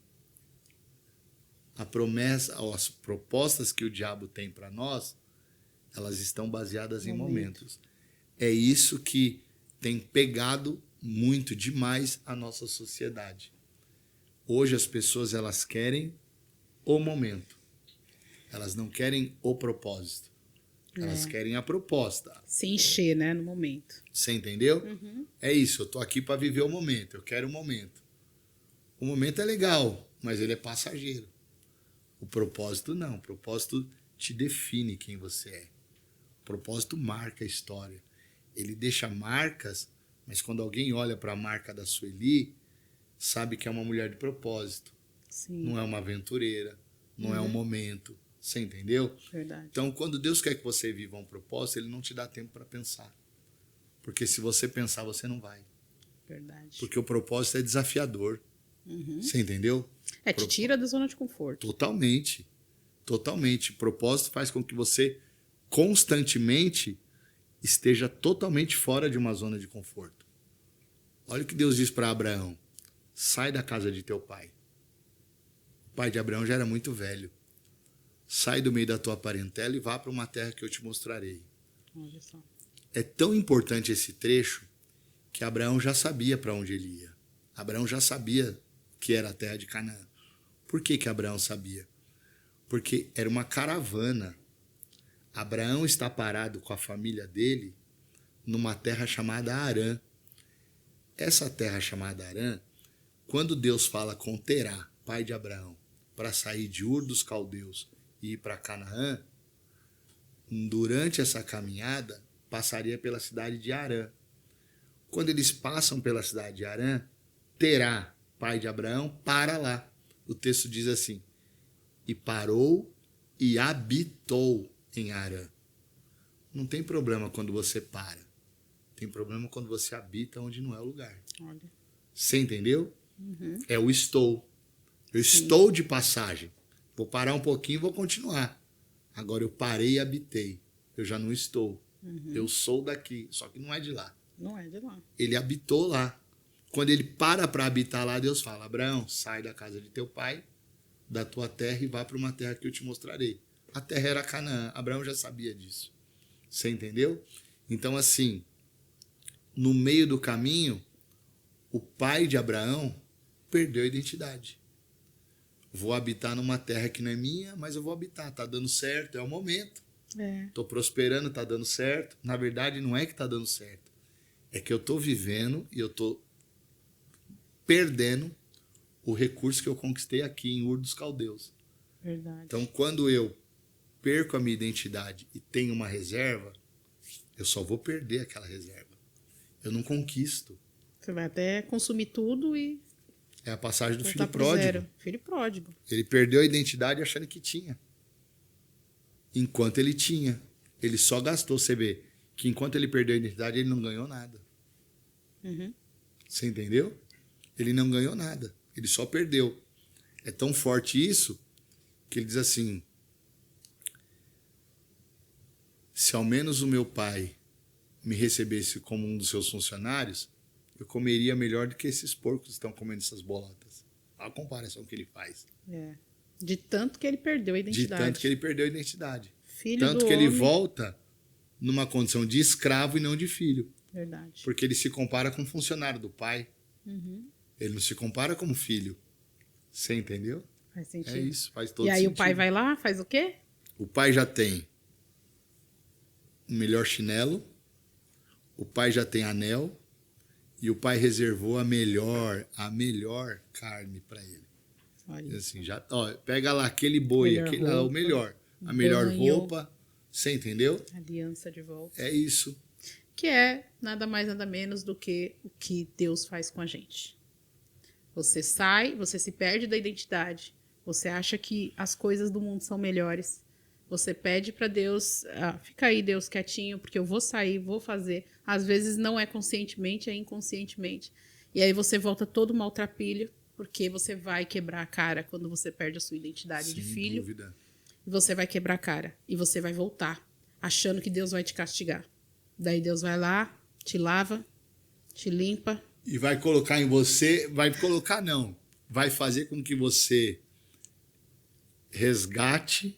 A promessa, as propostas que o diabo tem para nós, elas estão baseadas em momentos. É isso que tem pegado muito demais a nossa sociedade. Hoje as pessoas elas querem o momento. Elas não querem o propósito. Elas querem a proposta. Se encher, né, no momento. Você entendeu? É isso, eu tô aqui para viver o momento, eu quero o momento. O momento é legal, mas ele é passageiro. O propósito não, o propósito te define quem você é. O propósito marca a história. Ele deixa marcas, mas quando alguém olha para a marca da Sueli, sabe que é uma mulher de propósito. Sim. Não é uma aventureira, não é um momento. Você entendeu? Verdade. Então, quando Deus quer que você viva um propósito, ele não te dá tempo para pensar. Porque se você pensar, você não vai. Verdade. Porque o propósito é desafiador. Você entendeu? Te tira da zona de conforto. Totalmente. Totalmente. O propósito faz com que você constantemente esteja totalmente fora de uma zona de conforto. Olha o que Deus diz para Abraão. Sai da casa de teu pai. O pai de Abraão já era muito velho. Sai do meio da tua parentela e vá para uma terra que eu te mostrarei. Olha só. É tão importante esse trecho que Abraão já sabia para onde ele ia. Abraão já sabia que era a terra de Canaã. Por que que Abraão sabia? Porque era uma caravana. Abraão está parado com a família dele numa terra chamada Harã. Essa terra chamada Harã, quando Deus fala com Terá, pai de Abraão, para sair de Ur dos Caldeus e ir para Canaã, durante essa caminhada, passaria pela cidade de Harã. Quando eles passam pela cidade de Harã, Terá, pai de Abraão, para lá. O texto diz assim, e parou e habitou em Harã. Não tem problema quando você para. Tem problema quando você habita onde não é o lugar. Olha. Você entendeu? É o estou. Eu estou de passagem. Vou parar um pouquinho e vou continuar. Agora eu parei e habitei. Eu já não estou. Eu sou daqui, só que não é de lá. Não é de lá. Ele habitou lá. Quando ele para habitar lá, Deus fala, Abraão, sai da casa de teu pai, da tua terra e vá para uma terra que eu te mostrarei. A terra era Canaã. Abraão já sabia disso. Você entendeu? Então, assim, no meio do caminho, o pai de Abraão perdeu a identidade. Vou habitar numa terra que não é minha, mas eu vou habitar. Tá dando certo, é o momento. Tô prosperando, tá dando certo. Na verdade, não é que tá dando certo. É que eu tô vivendo e eu tô perdendo o recurso que eu conquistei aqui em Ur dos Caldeus. Verdade. Então, quando eu perco a minha identidade e tenho uma reserva, eu só vou perder aquela reserva. Eu não conquisto. Você vai até consumir tudo e É a passagem do voltar filho pro pródigo. zero. Filho pródigo. Ele perdeu a identidade achando que tinha. Enquanto ele tinha. Ele só gastou. Você vê que enquanto ele perdeu a identidade, ele não ganhou nada. Você entendeu? Ele não ganhou nada. Ele só perdeu. É tão forte isso que ele diz assim, se ao menos o meu pai me recebesse como um dos seus funcionários, eu comeria melhor do que esses porcos que estão comendo essas bolotas. Olha a comparação que ele faz. De tanto que ele perdeu a identidade. De tanto que ele perdeu a identidade. Filho Tanto do que ele homem. volta numa condição de escravo e não de filho. Verdade. Porque ele se compara com um funcionário do pai. Ele não se compara como filho. Você entendeu? Faz sentido. É isso, faz todo E aí sentido. o pai vai lá, faz o quê? O pai já tem o melhor chinelo, o pai já tem anel, e o pai reservou a melhor carne para ele. Olha. Assim, já, ó, pega lá aquele boi, Melhor aquele lá, o roupa, melhor. A melhor banho. roupa. Você entendeu? Aliança de volta. É isso. Que é nada mais, nada menos do que o que Deus faz com a gente. Você sai, você se perde da identidade. Você acha que as coisas do mundo são melhores. Você pede para Deus, fica aí, Deus, quietinho, porque eu vou sair, vou fazer. Às vezes não é conscientemente, é inconscientemente. E aí você volta todo maltrapilho, porque você vai quebrar a cara quando você perde a sua identidade de Sem filho. dúvida. E você vai quebrar a cara. E você vai voltar, achando que Deus vai te castigar. Daí Deus vai lá, te lava, te limpa. E vai colocar em você, vai colocar não, vai fazer com que você resgate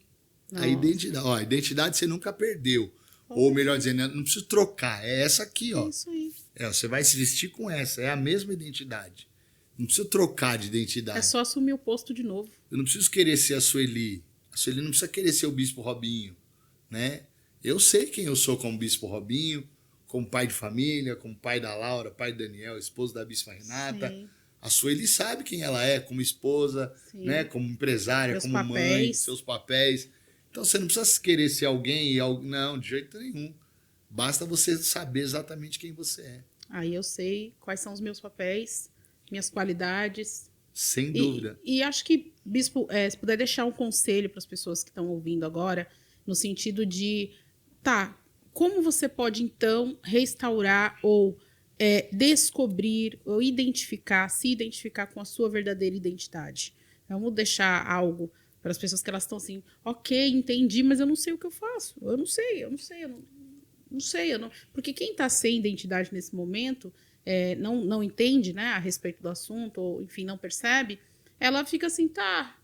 a identidade. Ó, a identidade você nunca perdeu. Ou melhor dizendo, não preciso trocar, é essa aqui, ó. Isso aí. Você vai se vestir com essa, é a mesma identidade. Não preciso trocar de identidade. É só assumir o posto de novo. Eu não preciso querer ser a Sueli. A Sueli não precisa querer ser o Bispo Robinho, né? Eu sei quem eu sou como Bispo Robinho, como pai de família, como pai da Laura, pai do Daniel, esposo da Bispa Renata. Sim. A Sueli sabe quem ela é como esposa, Sim. né? Como empresária, Meus como mãe, papéis. seus papéis. Então você não precisa querer ser alguém não, de jeito nenhum. Basta você saber exatamente quem você é. Aí eu sei quais são os meus papéis, minhas qualidades. Sem dúvida. E acho que, Bispo, se puder deixar um conselho para as pessoas que estão ouvindo agora, no sentido de, como você pode, então, restaurar ou descobrir ou se identificar com a sua verdadeira identidade? Vamos deixar algo para as pessoas que elas estão assim, ok, entendi, mas eu não sei o que eu faço. Eu não sei. Porque quem está sem identidade nesse momento, não entende, né, a respeito do assunto, ou enfim, não percebe, ela fica assim,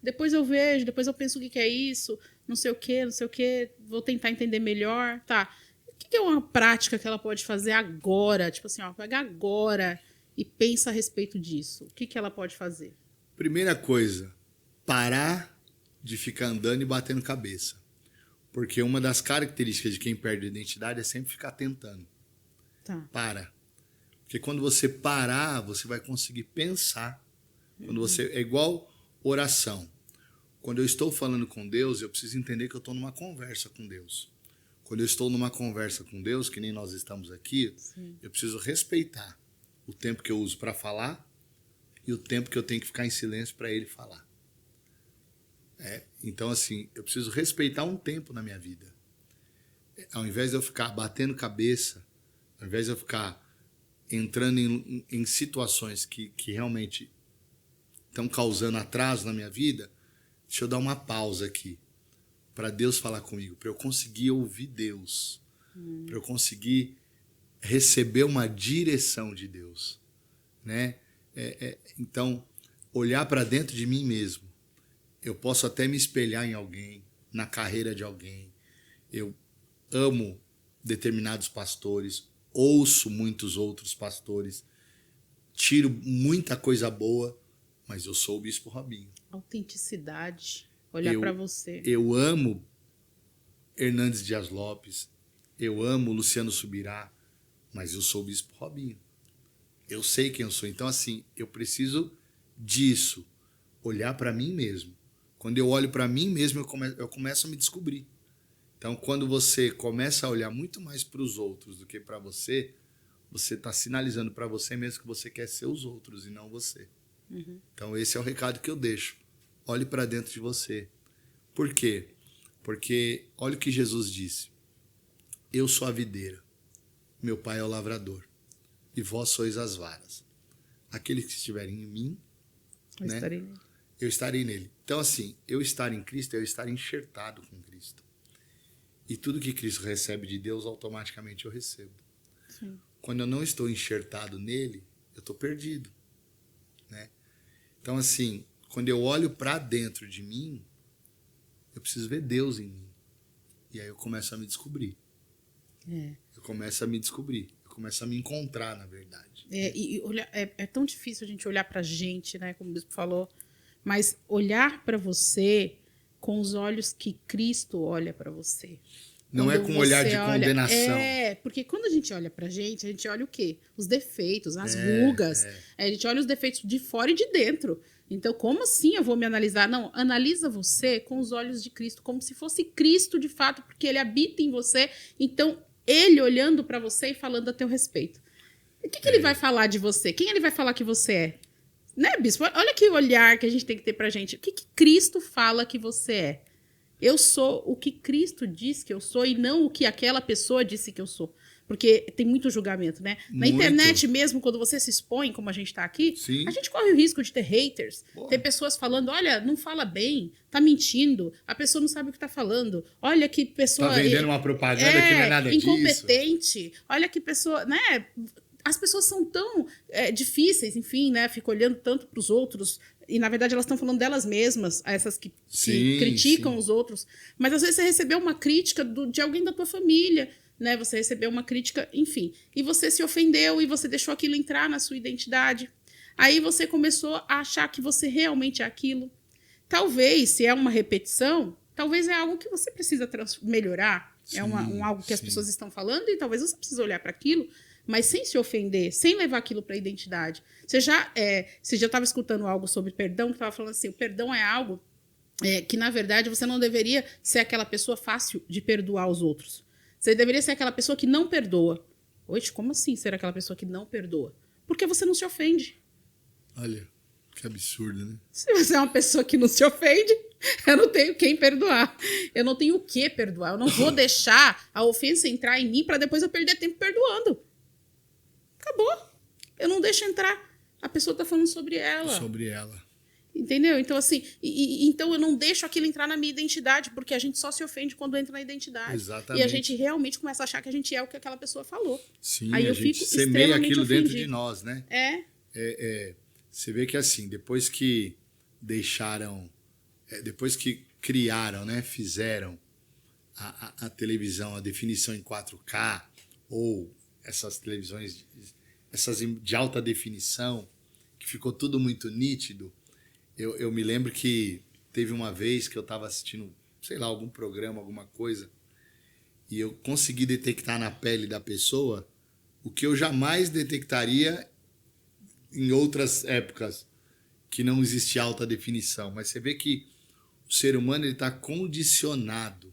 depois eu vejo, depois eu penso o que é isso, não sei o que, vou tentar entender melhor, O que é uma prática que ela pode fazer agora? Tipo assim, pega agora e pensa a respeito disso. O que ela pode fazer? Primeira coisa, parar de ficar andando e batendo cabeça. Porque uma das características de quem perde a identidade é sempre ficar tentando. Para. Porque quando você parar, você vai conseguir pensar. Quando você é igual oração. Quando eu estou falando com Deus, eu preciso entender que eu estou numa conversa com Deus. Quando eu estou numa conversa com Deus, que nem nós estamos aqui, Sim. eu preciso respeitar o tempo que eu uso para falar e o tempo que eu tenho que ficar em silêncio para ele falar. Então, assim, eu preciso respeitar um tempo na minha vida. Ao invés de eu ficar batendo cabeça, ao invés de eu ficar entrando em situações que realmente estão causando atraso na minha vida, deixa eu dar uma pausa aqui para Deus falar comigo, para eu conseguir ouvir Deus, para eu conseguir receber uma direção de Deus, né? Então, olhar para dentro de mim mesmo. Eu posso até me espelhar em alguém, na carreira de alguém. Eu amo determinados pastores, ouço muitos outros pastores, tiro muita coisa boa, mas eu sou o Bispo Robinho. Autenticidade, olhar para você. Eu amo Hernandes Dias Lopes, eu amo Luciano Subirá, mas eu sou o Bispo Robinho. Eu sei quem eu sou. Então, assim, eu preciso disso, olhar para mim mesmo. Quando eu olho para mim mesmo, eu começo a me descobrir. Então, quando você começa a olhar muito mais para os outros do que para você, você está sinalizando para você mesmo que você quer ser os outros e não você. Uhum. Então, esse é o recado que eu deixo. Olhe para dentro de você. Por quê? Porque olha o que Jesus disse. Eu sou a videira, meu pai é o lavrador, e vós sois as varas. Aqueles que estiverem em mim, eu estarei nele. Então, assim, eu estar em Cristo é eu estar enxertado com Cristo. E tudo que Cristo recebe de Deus, automaticamente eu recebo. Sim. Quando eu não estou enxertado nele, eu estou perdido, né? Então, assim, quando eu olho para dentro de mim, eu preciso ver Deus em mim. E aí eu começo a me descobrir. Eu começo a me descobrir. Eu começo a me encontrar, na verdade. É tão difícil a gente olhar pra gente, né? Como o Bispo falou. Mas olhar para você com os olhos que Cristo olha para você. Não é com um olhar de condenação. Porque quando a gente olha pra gente, a gente olha o quê? Os defeitos, as rugas. A gente olha os defeitos de fora e de dentro. Então, como assim eu vou me analisar? Não, analisa você com os olhos de Cristo, como se fosse Cristo de fato, porque ele habita em você. Então, ele olhando para você e falando a teu respeito. O que ele vai falar de você? Quem ele vai falar que você é? Né, Bispo? Olha que olhar que a gente tem que ter pra gente. O que Cristo fala que você é? Eu sou o que Cristo diz que eu sou e não o que aquela pessoa disse que eu sou. Porque tem muito julgamento, né? Na internet mesmo, quando você se expõe, como a gente tá aqui, a gente corre o risco de ter haters. Ter pessoas falando, olha, não fala bem, tá mentindo, a pessoa não sabe o que tá falando. Olha que pessoa... Tá vendendo uma propaganda que não é nada disso. Incompetente. Olha que pessoa... né? As pessoas são tão difíceis, enfim, né? Fico olhando tanto para os outros. E, na verdade, elas estão falando delas mesmas, essas que criticam os outros. Mas, às vezes, você recebeu uma crítica de alguém da tua família, né? Você recebeu uma crítica, enfim. E você se ofendeu e você deixou aquilo entrar na sua identidade. Aí você começou a achar que você realmente é aquilo. Talvez, se é uma repetição, talvez é algo que você precisa melhorar. é algo que as pessoas estão falando e talvez você precise olhar para aquilo, mas sem se ofender, sem levar aquilo para a identidade. Você já estava escutando algo sobre perdão, que estava falando assim, o perdão é algo que, na verdade, você não deveria ser aquela pessoa fácil de perdoar os outros. Você deveria ser aquela pessoa que não perdoa. Oxe, como assim ser aquela pessoa que não perdoa? Porque você não se ofende. Olha, que absurdo, né? Se você é uma pessoa que não se ofende, eu não tenho quem perdoar. Eu não tenho o que perdoar. Eu não vou deixar a ofensa entrar em mim para depois eu perder tempo perdoando. Acabou. Eu não deixo entrar. A pessoa está falando sobre ela. Sobre ela. Entendeu? Então, assim, então eu não deixo aquilo entrar na minha identidade, porque a gente só se ofende quando entra na identidade. Exatamente. E a gente realmente começa a achar que a gente é o que aquela pessoa falou. Sim, aí a eu gente fico semeia aquilo ofendido. dentro de nós, né? Você vê que assim, depois que depois que criaram, né, fizeram a televisão, a definição em 4K, ou essas televisões, essas de alta definição, que ficou tudo muito nítido. Eu me lembro que teve uma vez que eu estava assistindo, sei lá, algum programa, alguma coisa, e eu consegui detectar na pele da pessoa o que eu jamais detectaria em outras épocas, que não existia alta definição. Mas você vê que o ser humano está condicionado,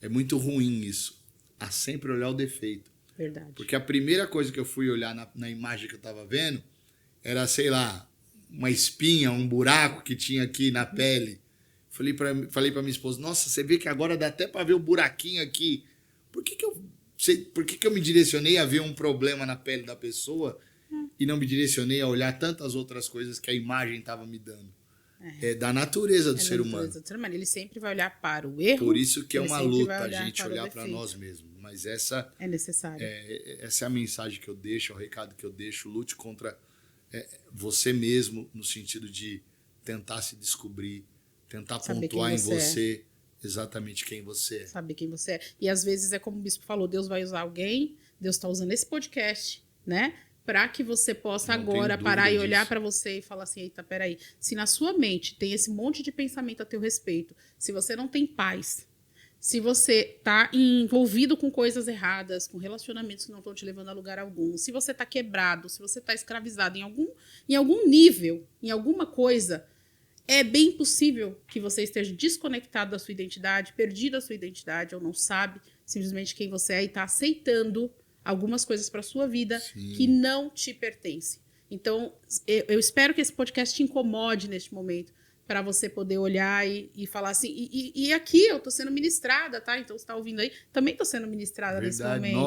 é muito ruim isso, a sempre olhar o defeito. Verdade. Porque a primeira coisa que eu fui olhar na imagem que eu estava vendo era, sei lá, uma espinha, um buraco que tinha aqui na pele. Falei para minha esposa, nossa, você vê que agora dá até para ver o buraquinho aqui. Por que eu me direcionei a ver um problema na pele da pessoa e não me direcionei a olhar tantas outras coisas que a imagem estava me dando? É da natureza do ser humano. Ele sempre vai olhar para o erro. Por isso que é uma luta a gente olhar para nós mesmos. Mas essa é necessário. Essa é a mensagem que eu deixo, é o recado que eu deixo. Lute contra você mesmo, no sentido de tentar se descobrir, tentar pontuar em você exatamente quem você é. Saber quem você é. E às vezes é como o bispo falou, Deus vai usar alguém, Deus está usando esse podcast, né? Para que você possa agora parar e olhar para você e falar assim, eita, peraí, se na sua mente tem esse monte de pensamento a teu respeito, se você não tem paz, se você está envolvido com coisas erradas, com relacionamentos que não estão te levando a lugar algum, se você está quebrado, se você está escravizado em algum nível, em alguma coisa, é bem possível que você esteja desconectado da sua identidade, perdido da sua identidade, ou não sabe simplesmente quem você é e está aceitando algumas coisas para sua vida que não te pertencem. Então, eu espero que esse podcast te incomode neste momento, para você poder olhar e falar assim, e aqui eu estou sendo ministrada, tá? Então você está ouvindo aí, também estou sendo ministrada nesse momento.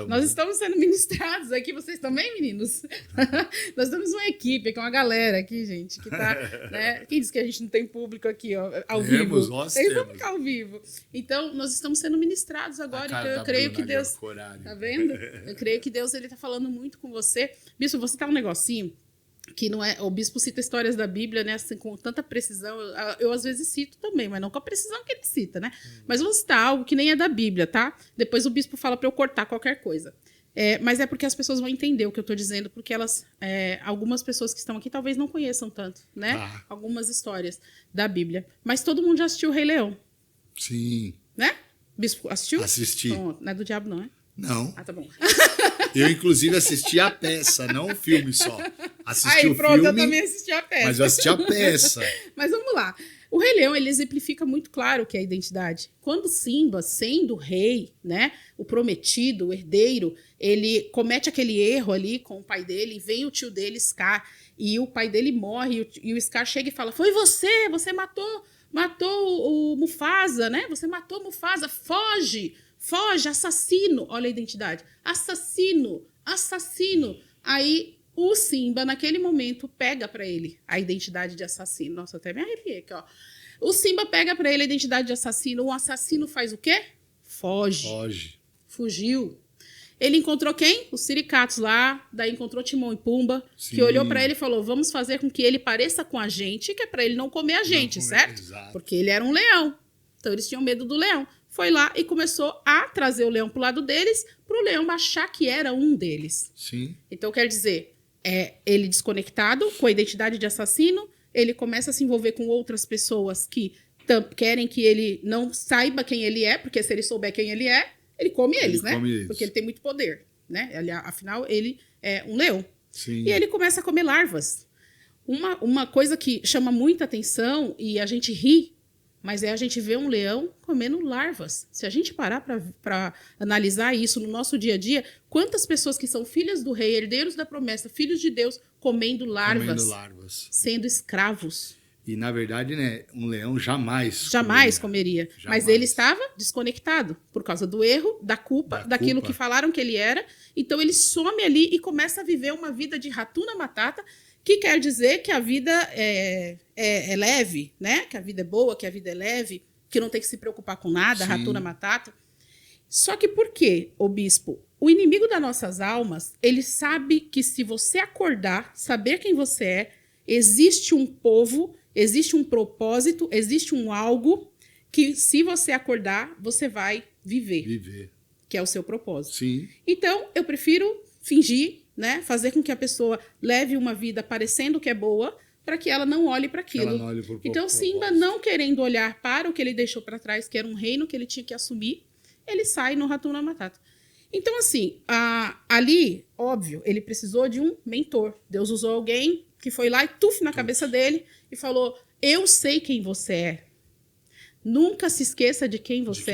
Nós estamos sendo ministrados aqui, vocês também, meninos? Nós temos uma equipe, que é uma galera aqui, gente, que tá, né? Quem disse que a gente não tem público aqui, ó, ao vivo? Nós tem temos. público ao vivo. Então, nós estamos sendo ministrados agora, então eu creio que Deus... Tá vendo? Eu creio que Deus, ele tá falando muito com você. Bispo, você tá um negocinho que não é... O bispo cita histórias da Bíblia, né, assim, com tanta precisão. Eu às vezes cito também, mas não com a precisão que ele cita, né? Mas eu vou citar algo que nem é da Bíblia, tá? Depois o bispo fala para eu cortar qualquer coisa. Mas é porque as pessoas vão entender o que eu tô dizendo, porque elas... algumas pessoas que estão aqui talvez não conheçam tanto, né? Algumas histórias da Bíblia. Mas todo mundo já assistiu o Rei Leão. Sim. Né? Bispo, assistiu? Assisti. Então, não é do diabo, não, é? Não. Ah, tá bom. Eu, inclusive, assisti a peça, não o filme só. Assisti o pronto, filme, eu também assisti a peça. mas eu assisti a peça. Mas vamos lá. O Rei Leão, ele exemplifica muito claro o que é a identidade. Quando Simba, sendo rei, né, o prometido, o herdeiro, ele comete aquele erro ali com o pai dele, e vem o tio dele, Scar, e o pai dele morre, e o Scar chega e fala, foi você matou o Mufasa, né? Você matou o Mufasa, foge, assassino. Olha a identidade. Assassino. Aí o Simba, naquele momento, pega pra ele a identidade de assassino. Nossa, até me arrepiei aqui, ó. O Simba pega pra ele a identidade de assassino. O assassino faz o quê? Foge. Fugiu. Ele encontrou quem? Os siricatos lá, daí encontrou Timão e Pumba, que olhou pra ele e falou, vamos fazer com que ele pareça com a gente, que é pra ele não comer a gente, certo? Exato. Porque ele era um leão. Então eles tinham medo do leão. Foi lá e começou a trazer o leão pro lado deles, pro leão achar que era um deles. Sim. Então, quer dizer, ele desconectado com a identidade de assassino, ele começa a se envolver com outras pessoas que querem que ele não saiba quem ele é, porque se ele souber quem ele é, ele come eles, né? Porque ele tem muito poder, né? Afinal, ele é um leão. Sim. E ele começa a comer larvas. Uma coisa que chama muita atenção e a gente ri, mas é a gente ver um leão comendo larvas. Se a gente parar para analisar isso no nosso dia a dia, quantas pessoas que são filhas do rei, herdeiros da promessa, filhos de Deus, comendo larvas. Sendo escravos. E, na verdade, né, um leão jamais comeria. Jamais. Mas ele estava desconectado por causa do erro, da culpa, daquilo que falaram que ele era. Então, ele some ali e começa a viver uma vida de Hakuna Matata, que quer dizer que a vida é leve, né? Que a vida é boa, que a vida é leve, que não tem que se preocupar com nada, Hakuna Matata. Só que por quê, ô bispo? O inimigo das nossas almas, ele sabe que se você acordar, saber quem você é, existe um povo, existe um propósito, existe um algo que, se você acordar, você vai viver. Que é o seu propósito. Sim. Então, eu prefiro fingir, né? Fazer com que a pessoa leve uma vida parecendo que é boa, para que ela não olhe para aquilo. Então, Simba, não querendo olhar para o que ele deixou para trás, que era um reino que ele tinha que assumir, ele sai no Hakuna Matata. Então, assim, ali, óbvio, ele precisou de um mentor. Deus usou alguém que foi lá e na cabeça dele e falou: eu sei quem você é. Nunca se esqueça de quem você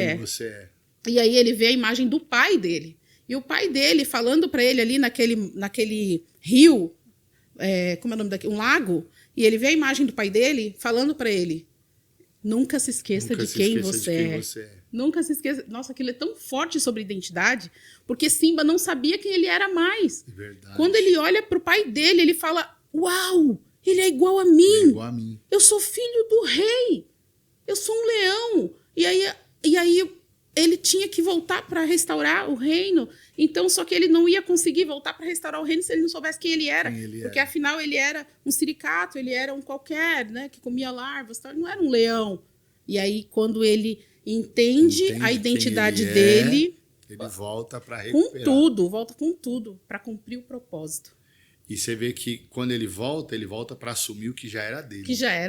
é. E aí ele vê a imagem do pai dele. E o pai dele falando para ele ali naquele rio, como é o nome daquele? Um lago. E ele vê a imagem do pai dele falando para ele: nunca se esqueça de quem você é. Nunca se esqueça. Nossa, aquilo é tão forte sobre identidade, porque Simba não sabia quem ele era mais. Verdade. Quando ele olha pro pai dele, ele fala: uau, ele é igual a mim. Eu sou filho do rei. Eu sou um leão. E aí ele tinha que voltar para restaurar o reino. Então, só que ele não ia conseguir voltar para restaurar o reino se ele não soubesse quem ele era. Porque, afinal, ele era um siricato, ele era um qualquer, né, que comia larvas, tal. Ele não era um leão. E aí, quando ele entende a identidade dele, ele volta para recuperar. Volta com tudo, para cumprir o propósito. E você vê que quando ele volta para assumir o que já era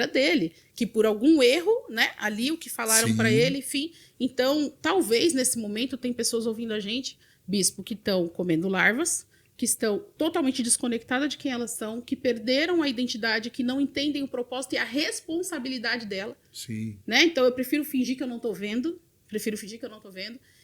dele. Que por algum erro, né, ali o que falaram para ele, enfim. Então, talvez nesse momento tem pessoas ouvindo a gente, bispo, que estão comendo larvas, que estão totalmente desconectadas de quem elas são, que perderam a identidade, que não entendem o propósito e a responsabilidade dela. Sim. Né? Então, eu prefiro fingir que eu não estou vendo.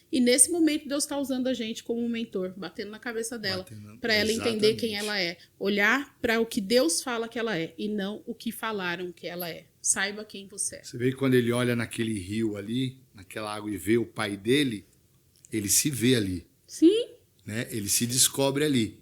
E nesse momento, Deus está usando a gente como um mentor, batendo na cabeça dela, para ela entender quem ela é. Olhar para o que Deus fala que ela é, e não o que falaram que ela é. Saiba quem você é. Você vê que quando ele olha naquele rio ali, naquela água, e vê o pai dele, ele se vê ali. Sim. Né? Ele se descobre ali.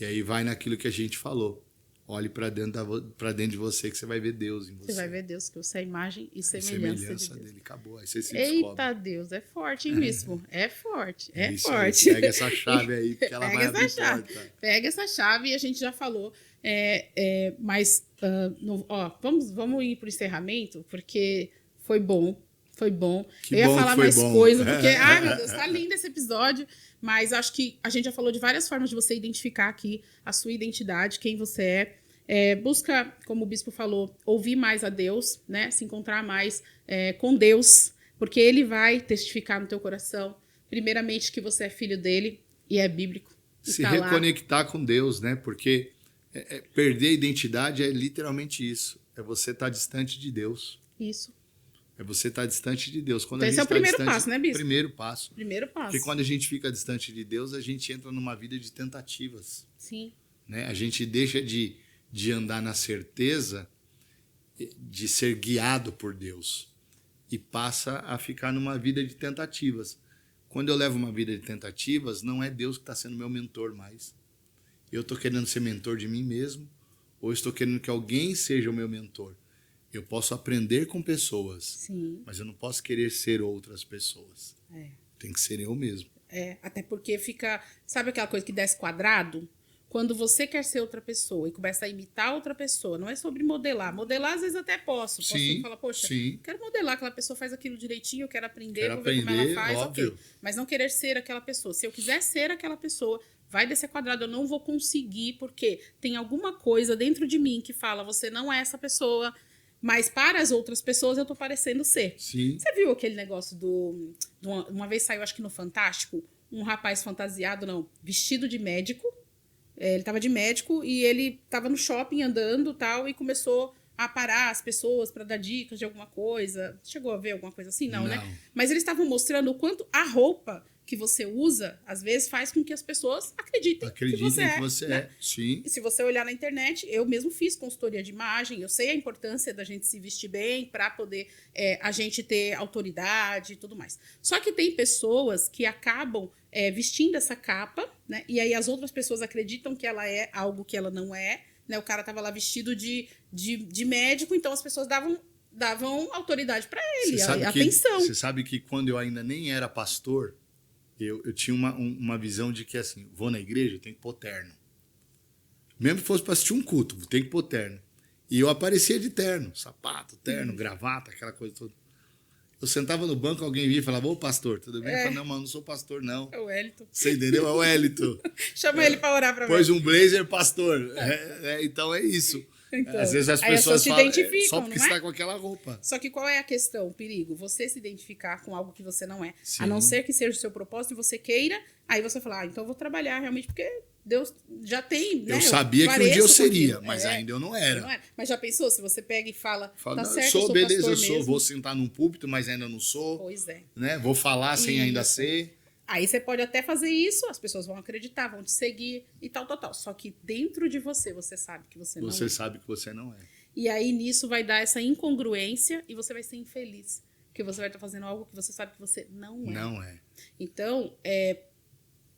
E aí vai naquilo que a gente falou. Olhe para dentro de você que você vai ver Deus em você. Você vai ver Deus, que você é imagem e semelhança de Deus. Dele, acabou. Aí você se descobre. Eita Deus, é forte, hein, bispo? É forte, é isso forte. Aí, pega essa chave aí, porque ela vai abrir porta. Pega essa chave e a gente já falou. Mas, vamos ir para o encerramento, porque foi bom. Eu ia falar mais coisas, porque, ai meu Deus, tá lindo esse episódio. Mas acho que a gente já falou de várias formas de você identificar aqui a sua identidade, quem você é. Busca, como o bispo falou, ouvir mais a Deus, né? Se encontrar mais com Deus, porque Ele vai testificar no teu coração, primeiramente, que você é filho dele e é bíblico. Se reconectar com Deus, né? Porque perder a identidade é literalmente isso. É você estar distante de Deus. Isso. É você estar distante de Deus. Quando esse é o primeiro passo, né, bispo? Primeiro passo. Primeiro passo. Porque quando a gente fica distante de Deus, a gente entra numa vida de tentativas. Sim. Né? A gente deixa de andar na certeza de ser guiado por Deus e passa a ficar numa vida de tentativas. Quando eu levo uma vida de tentativas, não é Deus que está sendo meu mentor mais. Eu estou querendo ser mentor de mim mesmo ou estou querendo que alguém seja o meu mentor. Eu posso aprender com pessoas, sim, mas eu não posso querer ser outras pessoas. Tem que ser eu mesmo. Até porque fica... Sabe aquela coisa que desce quadrado? Quando você quer ser outra pessoa e começa a imitar outra pessoa, não é sobre modelar. Modelar, às vezes, até posso. Posso falar, poxa, quero modelar, aquela pessoa faz aquilo direitinho, eu quero aprender, vou ver como ela faz, óbvio. Ok. Mas não querer ser aquela pessoa. Se eu quiser ser aquela pessoa, vai descer quadrado, eu não vou conseguir, porque tem alguma coisa dentro de mim que fala, você não é essa pessoa. Mas para as outras pessoas eu tô parecendo ser. Sim. Você viu aquele negócio uma vez saiu, acho que no Fantástico, um rapaz fantasiado, não, vestido de médico. Ele tava de médico e ele tava no shopping andando tal e começou a parar as pessoas para dar dicas de alguma coisa. Chegou a ver alguma coisa assim? Não, né? Mas eles estavam mostrando o quanto a roupa que você usa, às vezes, faz com que as pessoas acreditem que você é. Né? Sim. E se você olhar na internet, eu mesmo fiz consultoria de imagem, eu sei a importância da gente se vestir bem para poder a gente ter autoridade e tudo mais. Só que tem pessoas que acabam vestindo essa capa, né? E aí as outras pessoas acreditam que ela é algo que ela não é. Né? O cara estava lá vestido de médico, então as pessoas davam autoridade para ele, atenção. Você sabe que quando eu ainda nem era pastor, eu tinha uma visão de que, assim, vou na igreja, tem que pôr terno. Mesmo que fosse para assistir um culto, tem que pôr terno. E eu aparecia de terno, sapato, terno, gravata, aquela coisa toda. Eu sentava no banco, alguém via e falava, ô pastor, tudo bem? Eu falava, não, mas eu não sou pastor, não. É o Hélito. Você entendeu? É o Hélito. Chama ele para orar para mim. Pôs um blazer, pastor. Então é isso. Então, às vezes as pessoas falam, identificam, só porque não é? está com aquela roupa. Só que qual é a questão, o perigo? Você se identificar com algo que você não é. Sim. A não ser que seja o seu propósito e você queira, aí você fala, então eu vou trabalhar realmente, porque Deus já tem, né? Eu sabia que um dia eu seria, mas ainda eu não era. Mas já pensou, se você pega e fala, tá não, certo, eu sou beleza, pastor eu sou, mesmo. vou sentar num púlpito, mas ainda não sou. Pois é. Né? Vou falar sem ainda ser. Aí você pode até fazer isso, as pessoas vão acreditar, vão te seguir e tal. Só que dentro de você, você sabe que você não é. Você sabe que você não é. E aí nisso vai dar essa incongruência e você vai ser infeliz. Porque você vai estar fazendo algo que você sabe que você não é. Não é. Então,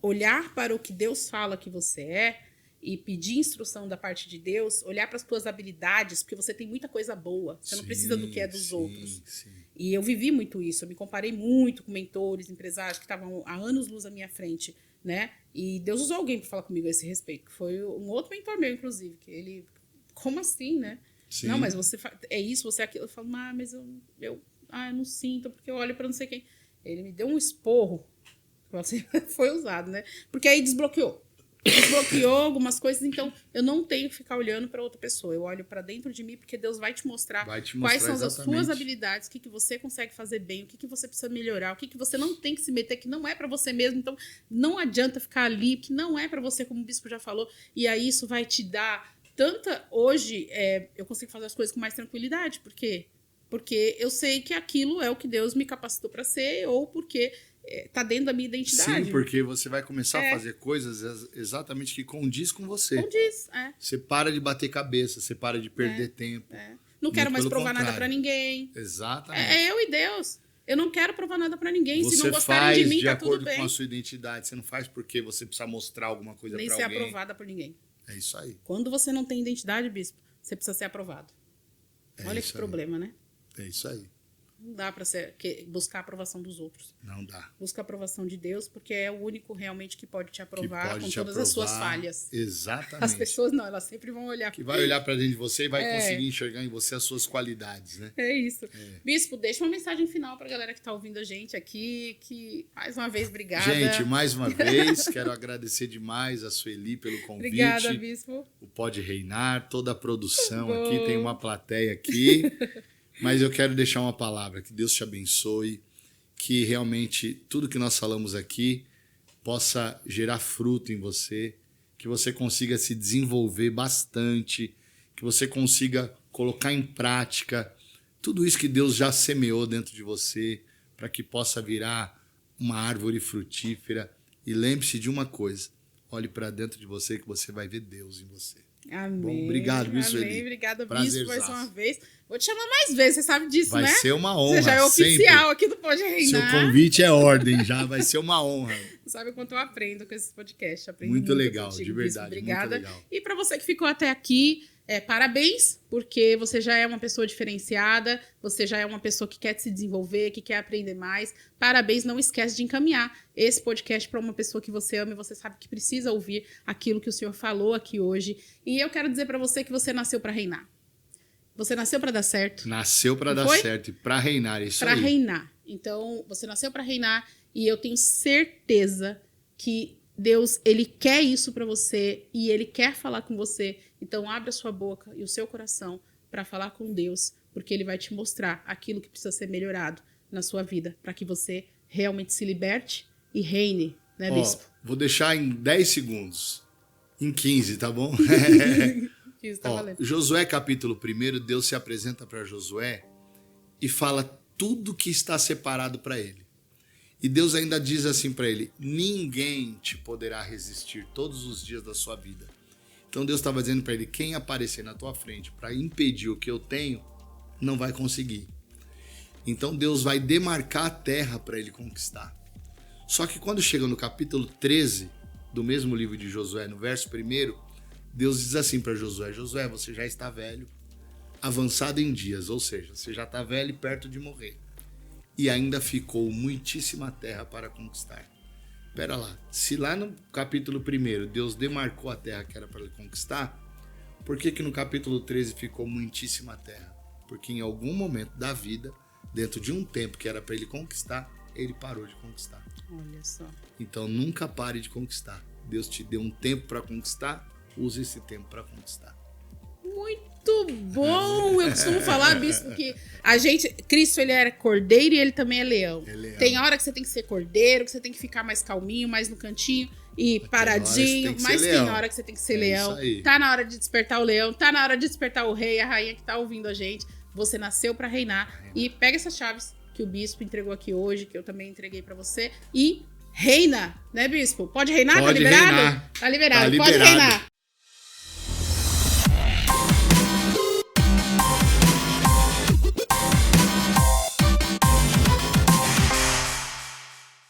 olhar para o que Deus fala que você é e pedir instrução da parte de Deus, olhar para as suas habilidades, porque você tem muita coisa boa. Você não precisa do que é dos outros. Sim. E eu vivi muito isso. Eu me comparei muito com mentores, empresários que estavam há anos-luz à minha frente, né? E Deus usou alguém para falar comigo a esse respeito, que foi um outro mentor meu, inclusive, que ele... Como assim, né? Sim. Não, mas você é isso, você é aquilo. Eu falo, mas eu não sinto, porque eu olho para não sei quem. Ele me deu um esporro. Foi usado, né? Porque aí desbloqueou algumas coisas, então eu não tenho que ficar olhando para outra pessoa. Eu olho para dentro de mim, porque Deus vai te mostrar quais são as suas habilidades, o que você consegue fazer bem, o que você precisa melhorar, o que você não tem que se meter, que não é para você mesmo. Então não adianta ficar ali, que não é para você, como o bispo já falou. E aí isso vai te dar hoje eu consigo fazer as coisas com mais tranquilidade. Por quê? Porque eu sei que aquilo é o que Deus me capacitou para ser, ou porque tá dentro da minha identidade. Sim, porque você vai começar a fazer coisas exatamente que condiz com você. Condiz, Você para de bater cabeça, você para de perder tempo. Não quero mais provar nada para ninguém. Exatamente. É eu e Deus. Eu não quero provar nada para ninguém. Se não gostarem de mim, tá tudo bem. Você faz de acordo com a sua identidade. Você não faz porque você precisa mostrar alguma coisa para alguém. Nem ser aprovada por ninguém. É isso aí. Quando você não tem identidade, bispo, você precisa ser aprovado. Olha que problema, né? É isso aí. Não dá para buscar a aprovação dos outros. Não dá. Busca a aprovação de Deus, porque é o único realmente que pode te aprovar com todas as suas falhas. Exatamente. As pessoas não, elas sempre vão olhar. Que vai olhar para dentro de você e vai conseguir enxergar em você as suas qualidades, né? É isso. Bispo, deixa uma mensagem final para a galera que está ouvindo a gente aqui, que mais uma vez, obrigada. Gente, mais uma vez, quero agradecer demais a Sueli pelo convite. Obrigada, Bispo. O Pode Reinar, toda a produção aqui, tem uma plateia aqui. Mas eu quero deixar uma palavra, que Deus te abençoe, que realmente tudo que nós falamos aqui possa gerar fruto em você, que você consiga se desenvolver bastante, que você consiga colocar em prática tudo isso que Deus já semeou dentro de você, para que possa virar uma árvore frutífera. E lembre-se de uma coisa, olhe para dentro de você que você vai ver Deus em você. Amém. Bom, obrigado, Bispo. Amém, obrigada, Bispo, mais uma vez. Vou te chamar mais vezes, você sabe disso, né? Vai ser uma honra. Você já é oficial sempre. Aqui do Pode Reinar. Seu convite é ordem, já vai ser uma honra. Sabe o quanto eu aprendo com esse podcast? Aprendo muito legal, contigo, de verdade. Bispo. Obrigada. Muito legal. E para você que ficou até aqui, parabéns, porque você já é uma pessoa diferenciada, você já é uma pessoa que quer se desenvolver, que quer aprender mais. Parabéns, não esquece de encaminhar esse podcast para uma pessoa que você ama e você sabe que precisa ouvir aquilo que o Senhor falou aqui hoje. E eu quero dizer para você que você nasceu para reinar. Você nasceu para dar certo. Nasceu para dar certo e para reinar, isso aí. Para reinar. Então, você nasceu para reinar e eu tenho certeza que Deus, ele quer isso para você e ele quer falar com você. Então, abra sua boca e o seu coração para falar com Deus, porque ele vai te mostrar aquilo que precisa ser melhorado na sua vida, para que você realmente se liberte e reine, né, bispo? Vou deixar em 10 segundos. Em 15, tá bom? Isso tá valendo. Josué capítulo 1, Deus se apresenta para Josué e fala tudo que está separado para ele. E Deus ainda diz assim para ele: ninguém te poderá resistir todos os dias da sua vida. Então Deus estava dizendo para ele: quem aparecer na tua frente para impedir o que eu tenho, não vai conseguir. Então Deus vai demarcar a terra para ele conquistar. Só que quando chega no capítulo 13 do mesmo livro de Josué, no verso 1, Deus diz assim para Josué: Josué, você já está velho, avançado em dias, ou seja, você já está velho e perto de morrer. E ainda ficou muitíssima terra para conquistar. Pera lá, se lá no capítulo 1 Deus demarcou a terra que era para ele conquistar, por que no capítulo 13 ficou muitíssima terra? Porque em algum momento da vida, dentro de um tempo que era para ele conquistar, ele parou de conquistar. Olha só. Então nunca pare de conquistar. Deus te deu um tempo para conquistar, use esse tempo para conquistar. Muito bom! Eu costumo falar, bispo, que Cristo, ele era cordeiro e ele também é leão. Tem hora que você tem que ser cordeiro, que você tem que ficar mais calminho, mais no cantinho e paradinho, mas tem hora que você tem que ser leão. Tá na hora de despertar o leão, tá na hora de despertar o rei, a rainha que tá ouvindo a gente. Você nasceu para reinar. E pega essas chaves que o bispo entregou aqui hoje, que eu também entreguei para você, e reina, né, bispo? Pode reinar? Pode tá liberado? reinar. Tá liberado. Tá Pode liberado. reinar.